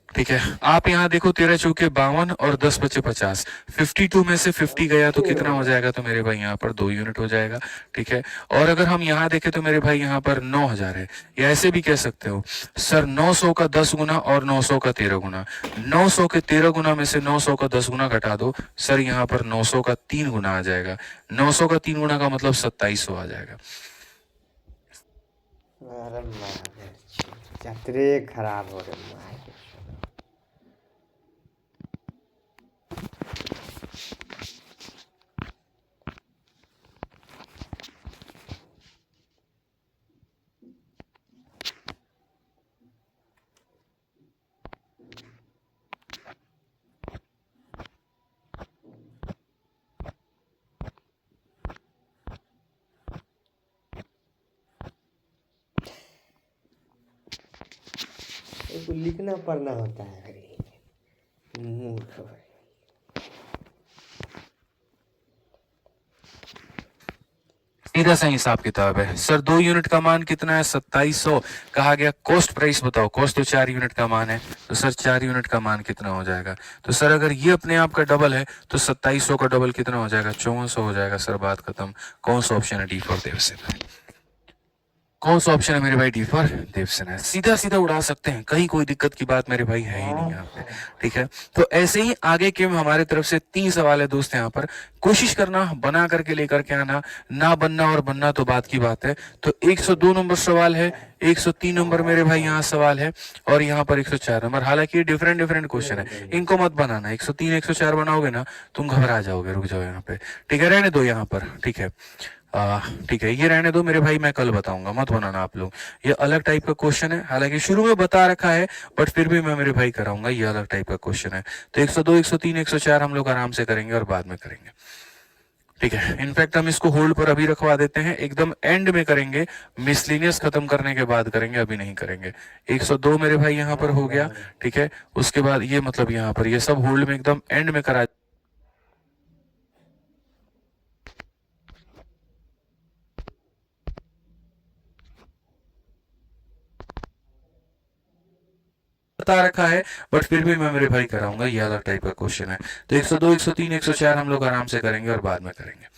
Speaker 2: ठीक है, आप यहाँ देखो 13 चौके 52 और 10 बचे 50, 52 में से 50 गया तो कितना हो जाएगा, तो मेरे भाई यहाँ पर 2 यूनिट हो जाएगा। ठीक है, और अगर हम यहाँ देखें तो मेरे भाई यहाँ पर 9000 है, या ऐसे भी कह सकते हो सर 900 का 10 गुना और 900 का 13 गुना, 900 के 13 गुना में से 900 का 10 गुना घटा दो सर, यहाँ पर 900 का 3 गुना आ जाएगा। 900 का 3 गुना का मतलब 2700 आ जाएगा।
Speaker 1: अरे खराब हो रहे। इसको लिखना पढ़ना होता है, अरे मूर्ख।
Speaker 2: सीधा सा हिसाब किताब है सर। 2 यूनिट का मान कितना है, 2700 कहा गया। कॉस्ट प्राइस बताओ, कॉस्ट तो 4 यूनिट का मान है, तो सर 4 यूनिट का मान कितना हो जाएगा। तो सर अगर ये अपने आप का डबल है तो 2700 का डबल कितना हो जाएगा, 5400 हो जाएगा। सर बात खत्म। कौन सा ऑप्शन है, डी फॉर देवसेना। कौन सा ऑप्शन है मेरे भाई, डी फॉर देवसेना। सीधा सीधा उड़ा सकते हैं, कहीं कोई दिक्कत की बात मेरे भाई है ही नहीं यहाँ पे। ठीक है, तो ऐसे ही आगे के हमारे तरफ से 3 सवाल है दोस्त यहाँ पर, कोशिश करना बना करके लेकर के आना, ना बनना और बनना तो बात की बात है। तो 102 नंबर सवाल है, 103 नंबर मेरे भाई यहाँ सवाल है, और यहाँ पर 104 नंबर। हालांकि डिफरेंट डिफरेंट क्वेश्चन है, इनको मत बनाना। 103 104 बनाओगे ना तुम घबरा जाओगे, रुक जाओ यहाँ पे। ठीक है, रहने दो यहाँ पर। ठीक है, ठीक है, ये रहने दो मेरे भाई, मैं कल बताऊंगा, मत बनाना आप लोग। ये अलग टाइप का क्वेश्चन है, हालांकि शुरू में बता रखा है बट फिर भी मैं मेरे भाई कराऊंगा, ये अलग टाइप का क्वेश्चन है। तो 102 103 104 हम लोग आराम से करेंगे और बाद में करेंगे। ठीक है, इनफैक्ट हम इसको होल्ड पर अभी रखवा देते हैं, एकदम एंड में करेंगे, मिसलिनियस खत्म करने के बाद करेंगे, अभी नहीं करेंगे। 102 मेरे भाई यहाँ पर हो गया। ठीक है, उसके बाद ये मतलब यहाँ पर ये सब होल्ड में एकदम एंड में करा बता रखा है बट फिर भी मैं मेरे भाई कराऊंगा, ये अलग टाइप का क्वेश्चन है। तो 102 103 104 हम लोग आराम से करेंगे और बाद में करेंगे।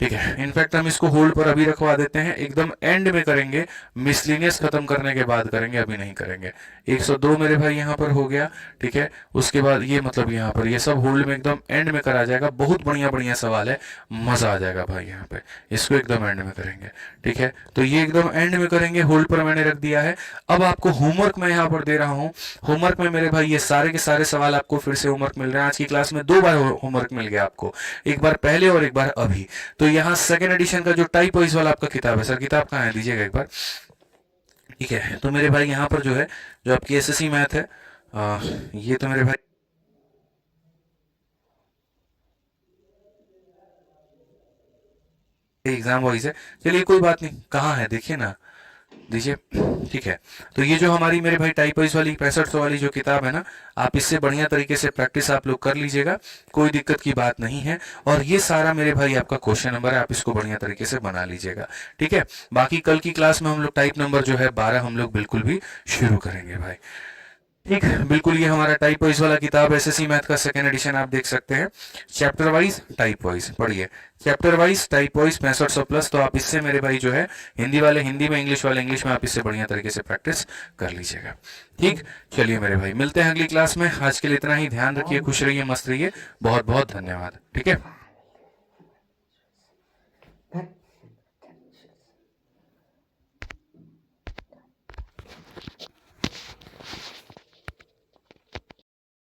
Speaker 2: ठीक है, इनफैक्ट हम इसको होल्ड पर अभी रखवा देते हैं, एकदम एंड में करेंगे, मिसलिनियस खत्म करने के बाद करेंगे, अभी नहीं करेंगे। 102 मेरे भाई यहाँ पर हो गया। ठीक है, उसके बाद ये मतलब यहाँ पर ये सब होल्ड में एकदम एंड में करा जाएगा। बहुत बढ़िया बढ़िया सवाल है, मजा आ जाएगा भाई यहाँ पे, इसको एकदम एंड में करेंगे। ठीक है, तो ये एकदम एंड में करेंगे, होल्ड पर मैंने रख दिया है। अब आपको होमवर्क मैं यहाँ पर दे रहा हूँ। होमवर्क में मेरे भाई ये सारे के सारे सवाल आपको फिर से होमवर्क मिल रहे हैं। आज की क्लास में 2 बार होमवर्क मिल गया आपको, एक बार पहले और एक बार अभी। तो तो यहाँ सेकेंड एडिशन का जो टाइप वाइज वाला आपका किताब है, सर किताब कहाँ है, दीजिएगा एक बार। ठीक है, तो मेरे भाई यहाँ पर जो है, जो आपकी एसएससी मैथ है, ये तो मेरे भाई एग्जाम वाइज है। चलिए कोई बात नहीं, कहाँ है देखिए ना, दीजिए। ठीक है, तो ये जो हमारी मेरे भाई टाइप वाइज वाली 6500 वाली जो किताब है ना, आप इससे बढ़िया तरीके से प्रैक्टिस आप लोग कर लीजिएगा, कोई दिक्कत की बात नहीं है। और ये सारा मेरे भाई आपका क्वेश्चन नंबर है, आप इसको बढ़िया तरीके से बना लीजिएगा। ठीक है, बाकी कल की क्लास में हम लोग टाइप नंबर जो है 12 हम लोग बिल्कुल भी शुरू करेंगे भाई। ठीक है, बिल्कुल ये हमारा टाइप वाइज वाला किताब एसएससी मैथ का सेकेंड एडिशन आप देख सकते हैं, चैप्टर वाइज टाइप वाइज पढ़िए, chapter wise type wise 6500 plus. तो आप इससे मेरे भाई जो है, हिंदी वाले हिंदी में, इंग्लिश वाले इंग्लिश में, आप इससे बढ़िया तरीके से प्रैक्टिस कर लीजिएगा। ठीक, चलिए मेरे भाई मिलते हैं अगली क्लास में। आज के लिए इतना ही, ध्यान रखिए, खुश रहिए, मस्त रहिए, बहुत बहुत धन्यवाद। ठीक है।